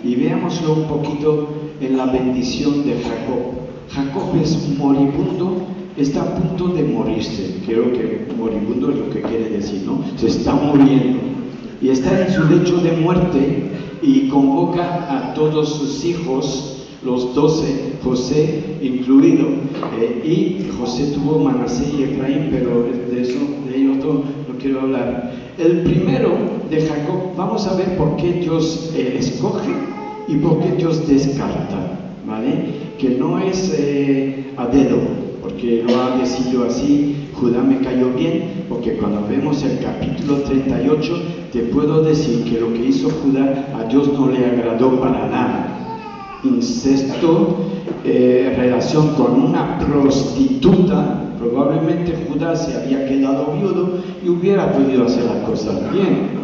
Y veámoslo un poquito en la bendición de Jacob. Jacob es moribundo, está a punto de morirse. Creo que moribundo es lo que quiere decir, ¿no? Se está muriendo. Y está en su lecho de muerte y convoca a todos sus hijos, los 12, José incluido. Y José tuvo Manasés y Efraín, pero de ellos dos no quiero hablar. El primero de Jacob, vamos a ver por qué Dios escoge y por qué Dios descarta, ¿vale? Que no es a dedo, porque lo ha decidido así. Judá me cayó bien, porque cuando vemos el capítulo 38, te puedo decir que lo que hizo Judá a Dios no le agradó para nada. Incesto, relación con una prostituta. Probablemente Judá se había quedado viudo y hubiera podido hacer las cosas bien.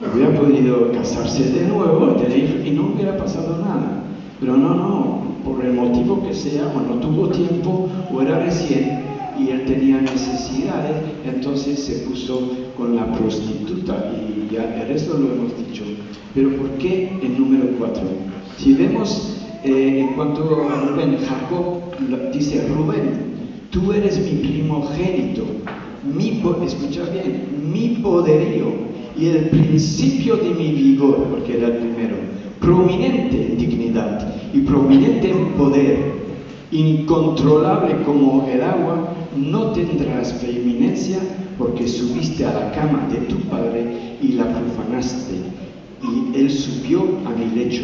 Hubiera podido casarse de nuevo y no hubiera pasado nada. Pero no, por el motivo que sea, o no tuvo tiempo, o era recién, y él tenía necesidades, entonces se puso con la prostituta, y ya el resto lo hemos dicho. Pero ¿por qué el número 4? Si vemos en cuanto a Rubén, Jacob dice, Rubén, tú eres mi primogénito, escucha bien, mi poderío y el principio de mi vigor, porque era el primero, prominente en dignidad y prominente en poder, incontrolable como el agua, no tendrás preeminencia porque subiste a la cama de tu padre y la profanaste, y él subió a mi lecho.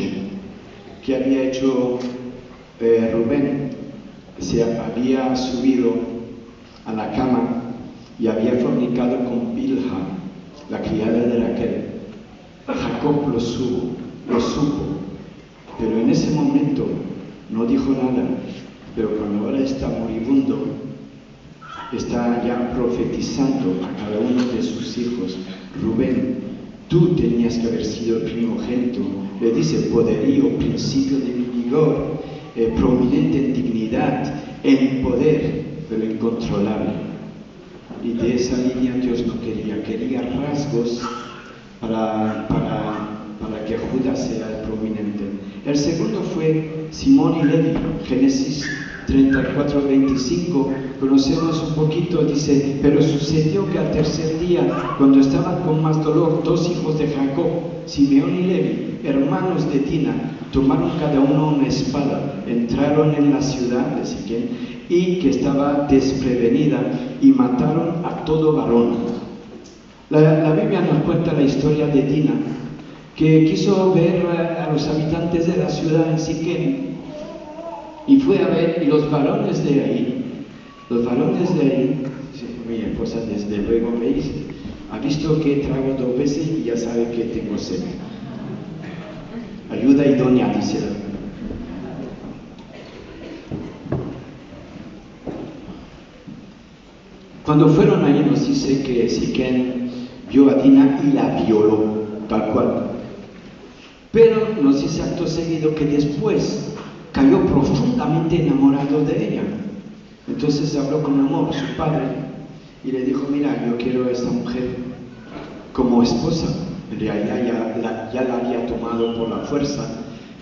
¿Qué había hecho Rubén? Se había subido a la cama y había fornicado con Bilha, la criada de Raquel. Jacob lo supo, pero en ese momento no dijo nada. Pero cuando ahora está moribundo, está ya profetizando a cada uno de sus hijos. Rubén, tú tenías que haber sido el primogénito. Le dice poderío, principio de mi vigor, prominente en dignidad, en poder, pero incontrolable. Y de esa línea Dios no quería rasgos para que Judá sea el prominente. El segundo fue Simón y Levi, Génesis 34-25, conocemos un poquito, dice, pero sucedió que al tercer día, cuando estaban con más dolor, 2 hijos de Jacob, Simeón y Levi, hermanos de Dina, tomaron cada uno una espada, entraron en la ciudad de Siquem, y que estaba desprevenida, y mataron a todo varón. La Biblia nos cuenta la historia de Dina, que quiso ver a los habitantes de la ciudad en Siquem, y fue a ver, y los varones de ahí, mi esposa desde luego veis, ha visto que trago 2 veces y ya sabe que tengo sed. Ayuda idónea, dice la. Cuando fueron ahí nos dice que Siquem vio a Dina y la violó, tal cual. Pero nos dice acto seguido que después cayó profundamente enamorado de ella. Entonces habló con Amor, su padre, y le dijo, mira, yo quiero a esta mujer como esposa. En realidad ya la había tomado por la fuerza,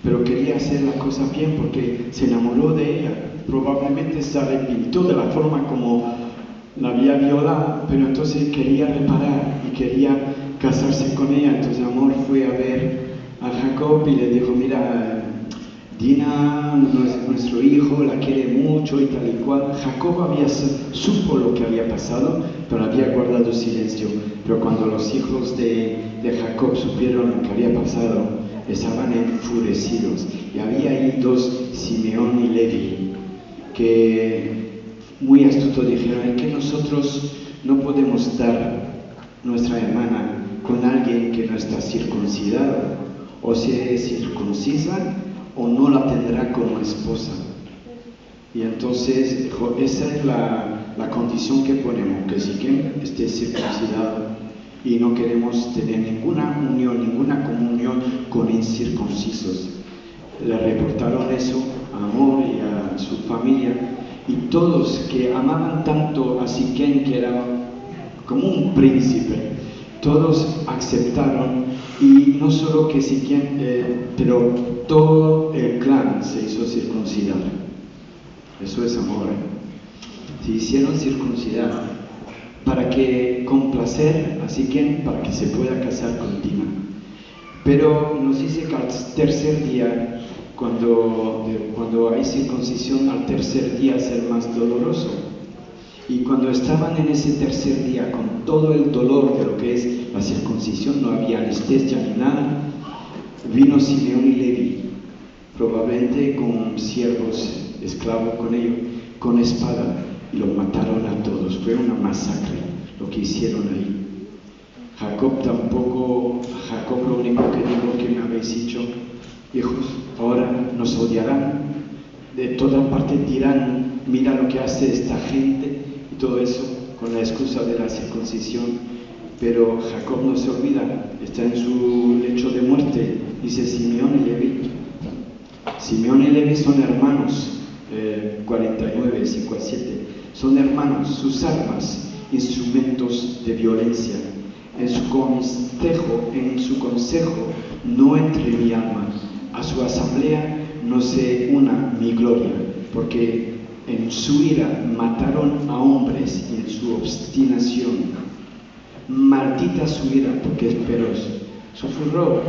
pero quería hacer la cosa bien porque se enamoró de ella. Probablemente se arrepintió de la forma como la había violado, pero entonces quería reparar y quería casarse con ella. Entonces Amor fue a ver a Jacob y le dijo, mira, Dina, nuestro hijo, la quiere mucho y tal y cual. Jacob supo lo que había pasado, pero había guardado silencio. Pero cuando los hijos de Jacob supieron lo que había pasado, estaban enfurecidos. Y había ahí 2, Simeón y Levi, que muy astutos dijeron, es que nosotros no podemos dar nuestra hermana con alguien que no está circuncidado, o se circuncisa o no la tendrá como esposa. Y entonces dijo, esa es la condición que ponemos, que Siquem esté circuncidado, y no queremos tener ninguna unión, ninguna comunión con incircuncisos. Le reportaron eso a Amor y a su familia, y todos que amaban tanto a Siquem, que era como un príncipe, todos aceptaron, y no solo que Siquem, pero todo el clan se hizo circuncidar. Eso es amor, Se hicieron circuncidar para que complacer a Siquem, para que se pueda casar con Dina. Pero nos dice que al tercer día, cuando hay circuncisión, al tercer día es el más doloroso. Y cuando estaban en ese tercer día, con todo el dolor de lo que es la circuncisión, no había anestesia ni nada, vino Simeón y Levi, probablemente con siervos, esclavos con ellos, con espada, y los mataron a todos. Fue una masacre lo que hicieron ahí. Jacob lo único que dijo, que me habéis dicho, hijos, ahora nos odiarán, de toda parte dirán, mira lo que hace esta gente, y todo eso con la excusa de la circuncisión. Pero Jacob no se olvida, está en su lecho de muerte, dice Simeón y Levi. Simeón y Levi son hermanos, 49, 5 a 7, son hermanos, sus armas, instrumentos de violencia. En su consejo no entre mi alma, a su asamblea no se una mi gloria, porque en su ira mataron a hombres y en su obstinación. Maldita su ira, porque es feroz, su furor,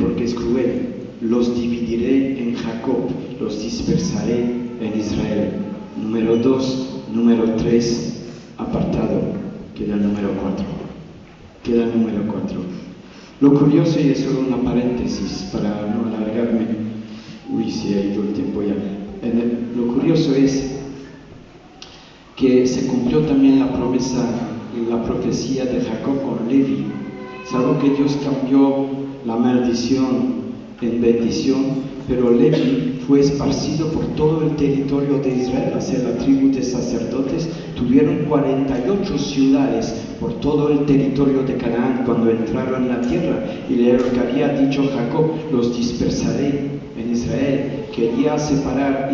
porque es cruel. Los dividiré en Jacob, los dispersaré en Israel. Número 2, número 3, apartado, queda el número 4. Lo curioso, y es solo una paréntesis para no alargarme, se ha ido el tiempo ya. Lo curioso es que se cumplió también la profecía de Jacob con Levi. Es algo que Dios cambió la maldición en bendición, pero Levi fue esparcido por todo el territorio de Israel, a ser la tribu de sacerdotes. Tuvieron 48 ciudades por todo el territorio de Canaán cuando entraron en la tierra, y lo que había dicho Jacob, los dispersaré en Israel. Quería separar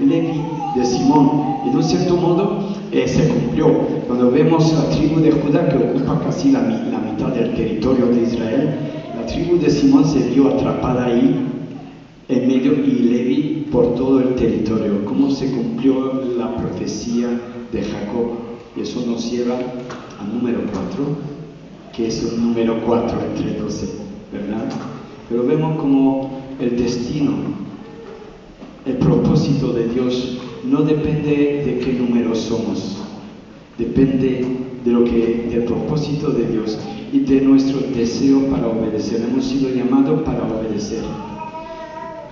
Levi de Simón, y de un cierto modo se cumplió. Cuando vemos la tribu de Judá, que ocupa casi la mitad del territorio de Israel, la tribu de Simón se vio atrapada ahí en medio, y Levi por todo el territorio. ¿Cómo se cumplió la profecía de Jacob? Y eso nos lleva al número 4, que es un número 4 entre 12, ¿verdad? Pero vemos como el destino, el propósito de Dios no depende de qué número somos, depende del propósito de Dios. y de nuestro deseo para obedecer. Hemos sido llamados para obedecer,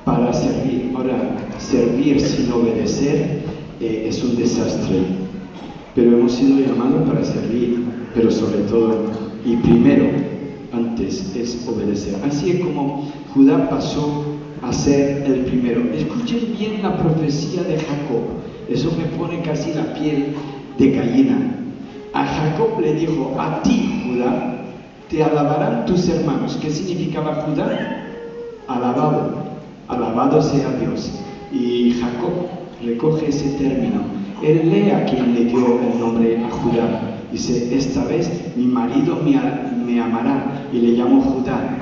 para servir. Ahora, servir sin obedecer es un desastre, pero hemos sido llamados para servir, pero sobre todo, y primero, antes, es obedecer. Así es como Judá pasó a ser el primero. Escuchen bien la profecía de Jacob, eso me pone casi la piel de gallina. A Jacob le dijo: a ti, Judá, te alabarán tus hermanos. ¿Qué significaba Judá? Alabado, alabado sea Dios. Y Jacob recoge ese término. Él lee a quien le dio el nombre a Judá. Dice: esta vez mi marido me amará, y le llamo Judá.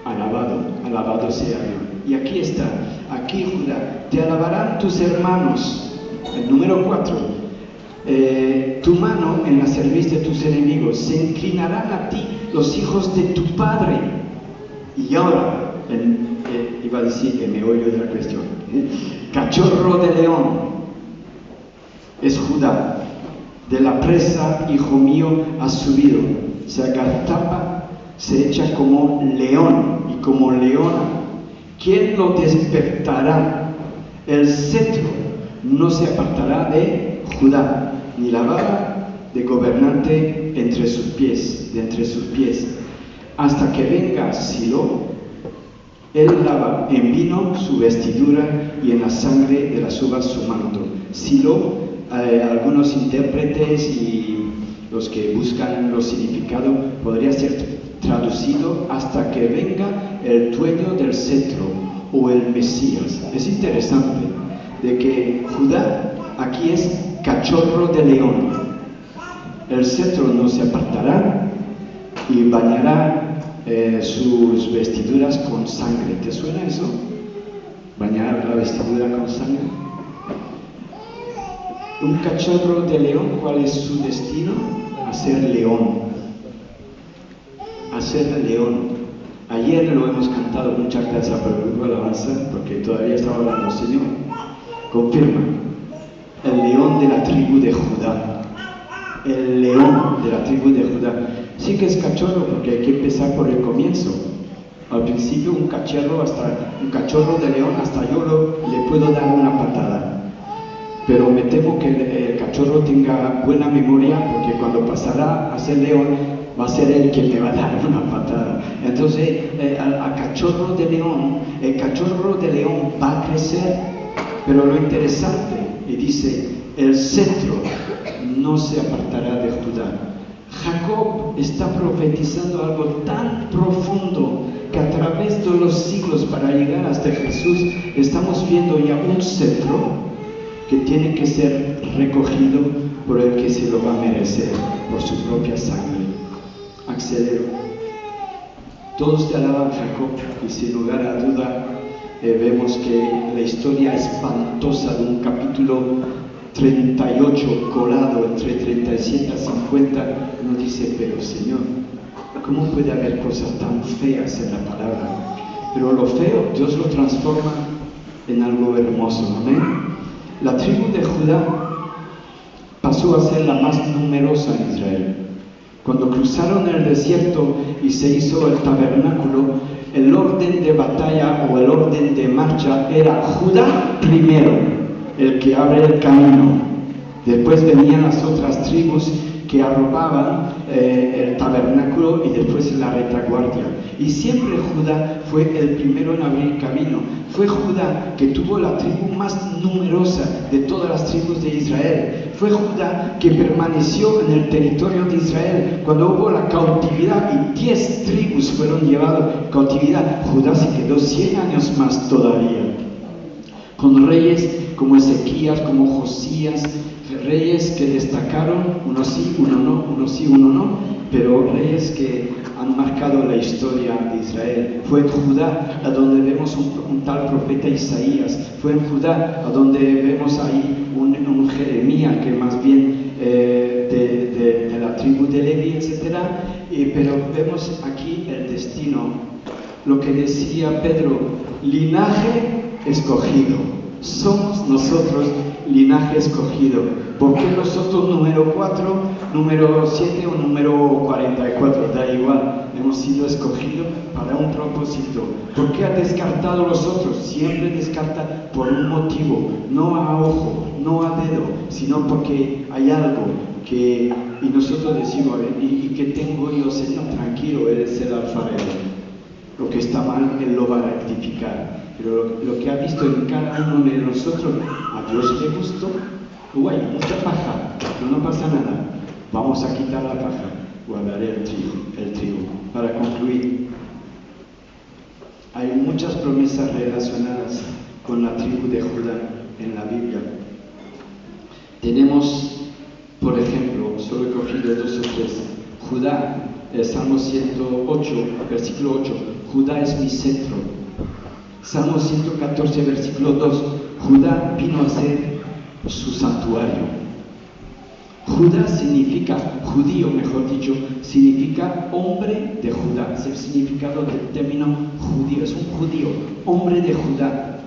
Alabado, alabado sea Dios. Y aquí está, aquí Judá, te alabarán tus hermanos. El número 4, tu mano en la cerviz de tus enemigos, se inclinarán a ti los hijos de tu padre. Y ahora, iba a decir que me oigo de la cuestión, cachorro de león, es Judá. De la presa, hijo mío, has subido, se agazapa, se echa como león y como leona. ¿Quién lo despertará? El cetro no se apartará de Judá, ni la vara de gobernante de entre sus pies, hasta que venga Silo. Él lava en vino su vestidura y en la sangre de las uvas su manto. Silo, algunos intérpretes y los que buscan los significados, podría ser traducido hasta que venga el dueño del cetro o el Mesías. Es interesante de que Judá aquí es cachorro de león. El cetro no se apartará y bañará sus vestiduras con sangre. ¿Te suena eso? ¿Bañar la vestidura con sangre? Un cachorro de león, ¿cuál es su destino? A ser león. A ser león. Ayer lo hemos cantado, muchas gracias por el grupo de alabanza, porque todavía estaba hablando. Señor, confirma, el león de la tribu de Judá. El león de la tribu de Judá. Sí que es cachorro, porque hay que empezar por el comienzo. Al principio un cachorro de león, hasta yo le puedo dar una patada. Pero me temo que el cachorro tenga buena memoria, porque cuando pasará a ser león, va a ser él quien le va a dar una patada. Entonces, al cachorro de león, el cachorro de león va a crecer, pero lo interesante, y dice, el cetro no se apartará de Judá. Jacob está profetizando algo tan profundo que a través de los siglos, para llegar hasta Jesús, estamos viendo ya un cetro que tiene que ser recogido por el que se lo va a merecer, por su propia sangre. Acceder. Todos te alaban, Jacob, y sin lugar a duda vemos que la historia espantosa de un capítulo 38 colado entre 37 a 50 nos dice: pero Señor, ¿cómo puede haber cosas tan feas en la palabra? Pero lo feo Dios lo transforma en algo hermoso, ¿amén? La tribu de Judá pasó a ser la más numerosa en Israel. Cuando cruzaron el desierto y se hizo el tabernáculo, el orden de batalla o el orden de marcha era Judá primero, el que abre el camino. Después venían las otras tribus que arropaban el tabernáculo y después la retaguardia. Y siempre Judá fue el primero en abrir camino. Fue Judá que tuvo la tribu más numerosa de todas las tribus de Israel. Fue Judá que permaneció en el territorio de Israel cuando hubo la cautividad y 10 tribus fueron llevadas a cautividad. Judá se quedó 100 años más todavía, con reyes como Ezequías, como Josías, reyes que destacaron, uno sí, uno no, uno sí, uno no, pero reyes que han marcado la historia de Israel. Fue en Judá a donde vemos un tal profeta Isaías. Fue en Judá a donde vemos ahí un Jeremías, que más bien de la tribu de Leví, etc. Pero vemos aquí el destino, lo que decía Pedro: linaje escogido. Somos nosotros linaje escogido. ¿Por qué nosotros número número 4, número 7 o número 44, da igual. Hemos sido escogidos para un propósito. ¿Por qué ha descartado los otros? Siempre descarta por un motivo, no a ojo, no a dedo, sino porque hay algo que, y nosotros decimos, ¿y qué tengo yo, Señor? Tranquilo, eres el alfarero. Lo que está mal, Él lo va a rectificar. Pero lo que ha visto en cada uno de nosotros, a Dios le gustó. Hay mucha paja, pero no pasa nada. Vamos a quitar la paja, guardaré el trigo. Para concluir, hay muchas promesas relacionadas con la tribu de Judá en la Biblia. Tenemos, por ejemplo, solo he cogido 2 o 3. Judá, el Salmo 108, versículo 8, Judá es mi cetro. Salmo 114, versículo 2, Judá vino a ser su santuario. Judá significa, judío mejor dicho, significa hombre de Judá. Es el significado del término judío, es un judío, hombre de Judá.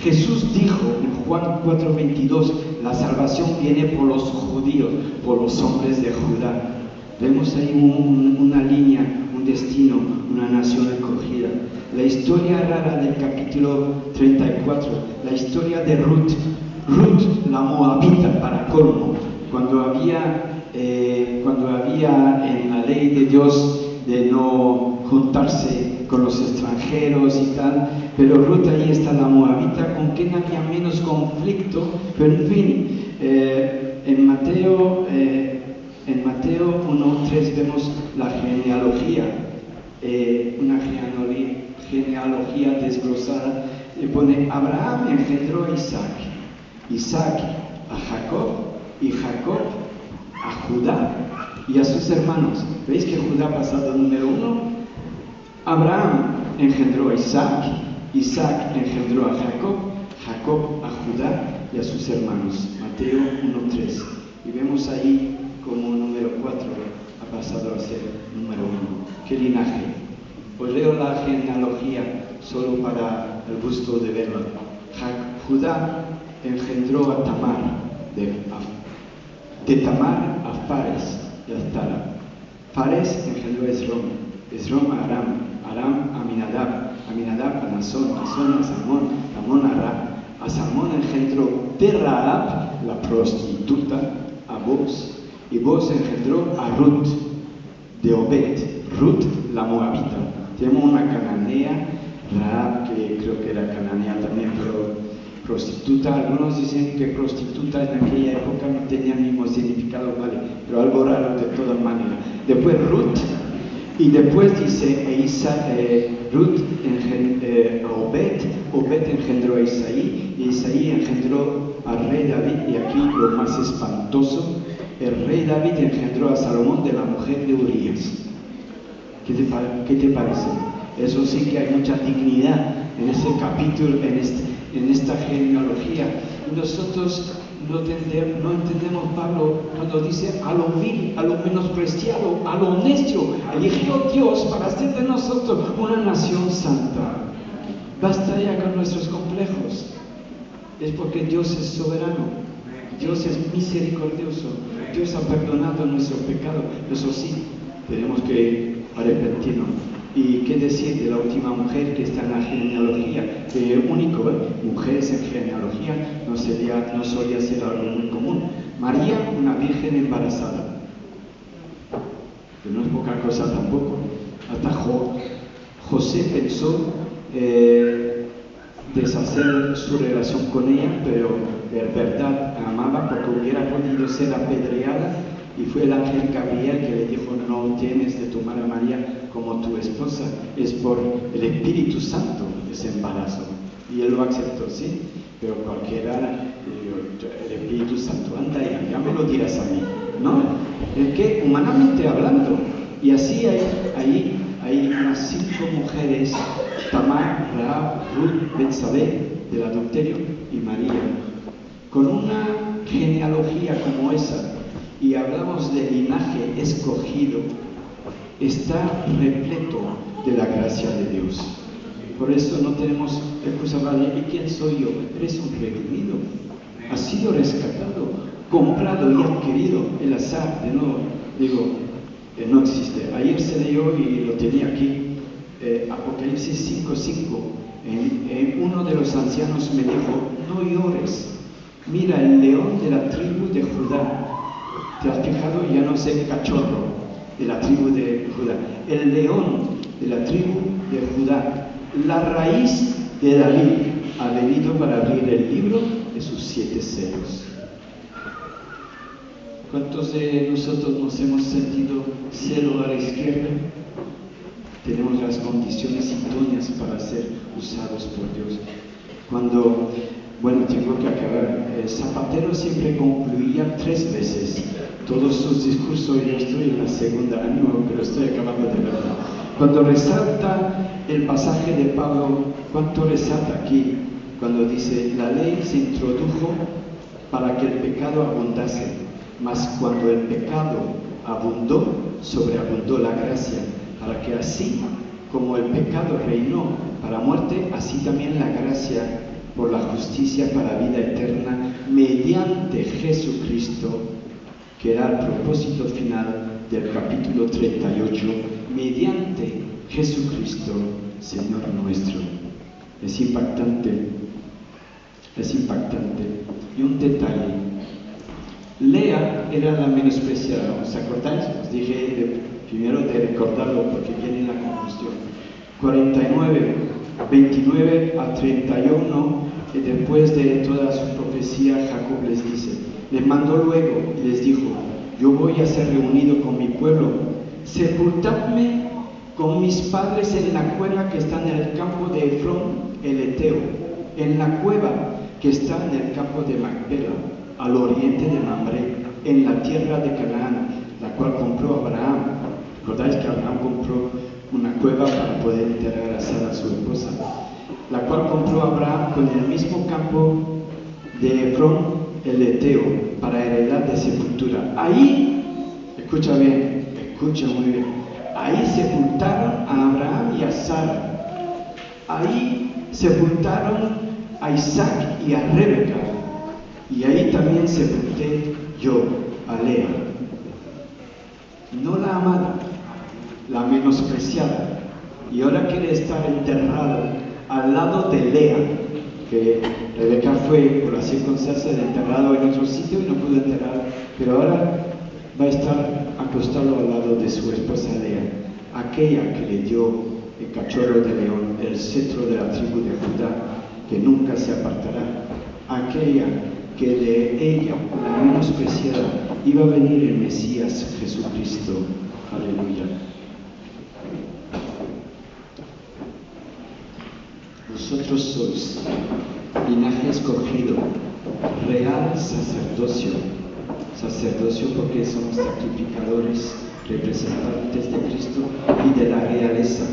Jesús dijo en Juan 4:22, la salvación viene por los judíos, por los hombres de Judá. Vemos ahí una línea, un destino, una nación escogida. La historia rara del capítulo 34, la historia de Ruth, la moabita para colmo, cuando había en la ley de Dios de no juntarse con los extranjeros y tal, pero Ruth ahí está la moabita, con quien había menos conflicto, pero en fin, en Mateo 1:3 vemos la genealogía, una genealogía desglosada, y pone Abraham engendró a Isaac a Jacob, y Jacob a Judá y a sus hermanos. ¿Veis que Judá ha pasado número 1? Abraham engendró a Isaac engendró a Jacob a Judá y a sus hermanos. Mateo 1:3. Y vemos ahí como número 4 ha pasado a ser número 1. ¿Qué linaje? Os leo la genealogía solo para el gusto de verla. Judá engendró a Tamar, de Tamar a Fares y a Zara. Fares engendró a Esrom a Aram a Aminadab a Nasón a Salmón a Rab. A Salmón engendró de Rahab, la prostituta, a Boz, y Boz engendró a Ruth, de Obed, Ruth la moabita. Tenemos una cananea, Rahab, que creo que era cananea también, pero prostituta. Algunos dicen que prostituta en aquella época no tenía el mismo significado, vale, pero algo raro de todas maneras. Después Ruth, y después dice Ruth Obed engendró a Isaí, y Isaí engendró al rey David, y aquí lo más espantoso, el rey David engendró a Salomón de la mujer de Urías. ¿Qué te parece? Eso sí que hay mucha dignidad en ese capítulo, en esta genealogía. Nosotros no entendemos Pablo cuando dice a lo vil, a lo menospreciado, a lo necio, eligió Dios para hacer de nosotros una nación santa. Basta ya con nuestros complejos. Es porque Dios es soberano, Dios es misericordioso, Dios ha perdonado nuestro pecado. Eso sí, tenemos que arrepentirnos. ¿Y qué decir de la última mujer que está en la genealogía? Único, mujeres en genealogía no solía ser algo muy común. María, una virgen embarazada, que no es poca cosa tampoco. Hasta José pensó deshacer su relación con ella, pero de verdad amaba, porque hubiera podido ser apedreada. Y fue el ángel Gabriel que le dijo, no tienes de tomar a María como tu esposa, es por el Espíritu Santo ese embarazo. Y él lo aceptó, sí, pero cualquiera, el Espíritu Santo, anda ya me lo dirás a mí, ¿no? Es que humanamente hablando, y así hay unas 5 mujeres, Tamar, Rahab, Ruth, Betsabé, del adulterio, y María, con una genealogía como esa. Y hablamos de linaje escogido, está repleto de la gracia de Dios. Por eso no tenemos excusa, vale, ¿y quién soy yo? Eres un redimido, has sido rescatado, comprado y adquirido, el azar, de nuevo, digo, no existe. Ayer se leyó y lo tenía aquí, Apocalipsis 5:5. Uno de los ancianos me dijo, no llores, mira el león de la tribu de Judá. ¿Te has fijado? Ya no es el cachorro de la tribu de Judá, el león de la tribu de Judá, la raíz de David, ha venido para abrir el libro de sus 7 sellos. ¿Cuántos de nosotros nos hemos sentido cero a la izquierda? Tenemos las condiciones idóneas para ser usados por Dios. Tengo que acabar. Zapatero siempre concluía 3 veces todos sus discursos. Yo estoy en la segunda, ánimo, pero estoy acabando de verdad. Cuando resalta el pasaje de Pablo, ¿cuánto resalta aquí? Cuando dice, la ley se introdujo para que el pecado abundase, mas cuando el pecado abundó, sobreabundó la gracia, para que así como el pecado reinó para muerte, así también la gracia por la justicia para vida eterna, mediante Jesucristo, que era el propósito final del capítulo 38, mediante Jesucristo, Señor nuestro. Es impactante. Y un detalle, Lea era la menospreciada, ¿os acordáis? Os dije primero de recordarlo porque viene en la conclusión. 49, 29 a 31, y después de toda su profecía, Jacob les dice, les mandó luego y les dijo, yo voy a ser reunido con mi pueblo, sepultadme con mis padres en la cueva que está en el campo de Efrón el Eteo, en la cueva que está en el campo de Macpela, al oriente de Mamre, en la tierra de Canaán, la cual compró Abraham. ¿Recordáis que Abraham compró una cueva para poder enterrar a Sara, su esposa? La cual compró Abraham con el mismo campo de Efrón el Eteo, para heredad de sepultura. Ahí, escucha muy bien, ahí sepultaron a Abraham y a Sara. Ahí sepultaron a Isaac y a Rebeca. Y ahí también sepulté yo a Lea. No la amada, la menospreciada. Y ahora quiere estar enterrado al lado de Lea, que Rebeca fue por las circunstancias enterrado en otro sitio y no pudo enterrar, pero ahora va a estar acostado al lado de su esposa Lea, aquella que le dio el cachorro de león, el cetro de la tribu de Judá, que nunca se apartará, aquella que de ella, la menospreciada, iba a venir el Mesías Jesucristo. Aleluya. Vosotros sois linaje escogido, real sacerdocio porque somos sacrificadores, representantes de Cristo y de la realeza,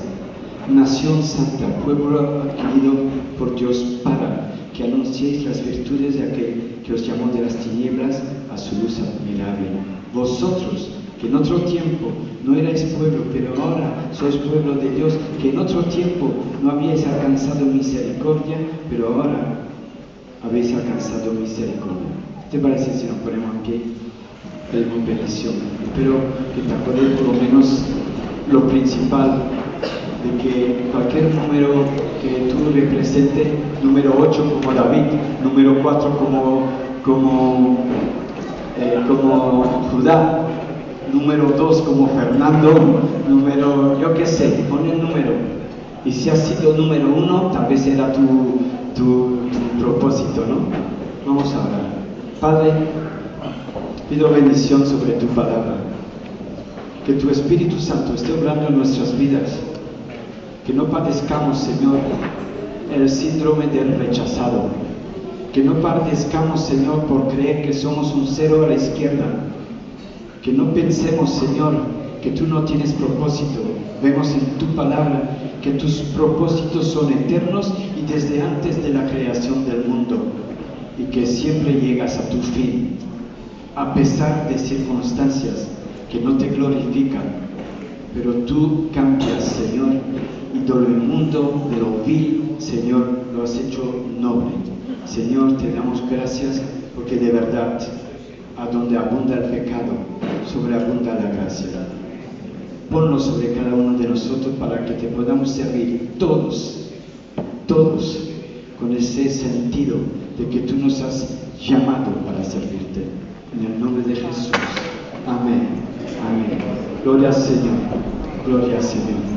nación santa, pueblo adquirido por Dios para que anunciéis las virtudes de aquel que os llamó de las tinieblas a su luz admirable. Vosotros, que en otro tiempo no erais pueblo, pero ahora sois pueblo de Dios, que en otro tiempo no habíais alcanzado misericordia, pero ahora habéis alcanzado misericordia. ¿Te parece si nos ponemos en pie? Pedimos bendición. Espero que te acuerdes por lo menos lo principal, de que cualquier número que tú representes, número 8 como David, número 4 como Judá, número 2 como Fernando, número, yo qué sé, pon el número. Y si has sido número 1, tal vez era tu propósito, ¿no? Vamos a orar. Padre, pido bendición sobre tu palabra, que tu Espíritu Santo esté obrando en nuestras vidas, que no padezcamos, Señor, el síndrome del rechazado, que no padezcamos, Señor, por creer que somos un cero a la izquierda, que no pensemos, Señor, que tú no tienes propósito. Vemos en tu palabra que tus propósitos son eternos y desde antes de la creación del mundo, y que siempre llegas a tu fin, a pesar de circunstancias que no te glorifican, pero tú cambias, Señor, y de lo inmundo, de lo vil, Señor, lo has hecho noble. Señor, te damos gracias porque de verdad a donde abunda el pecado, sobreabunda la gracia. Ponlo sobre cada uno de nosotros para que te podamos servir todos, con ese sentido de que tú nos has llamado para servirte. En el nombre de Jesús. Amén. Amén. Gloria al Señor. Gloria al Señor.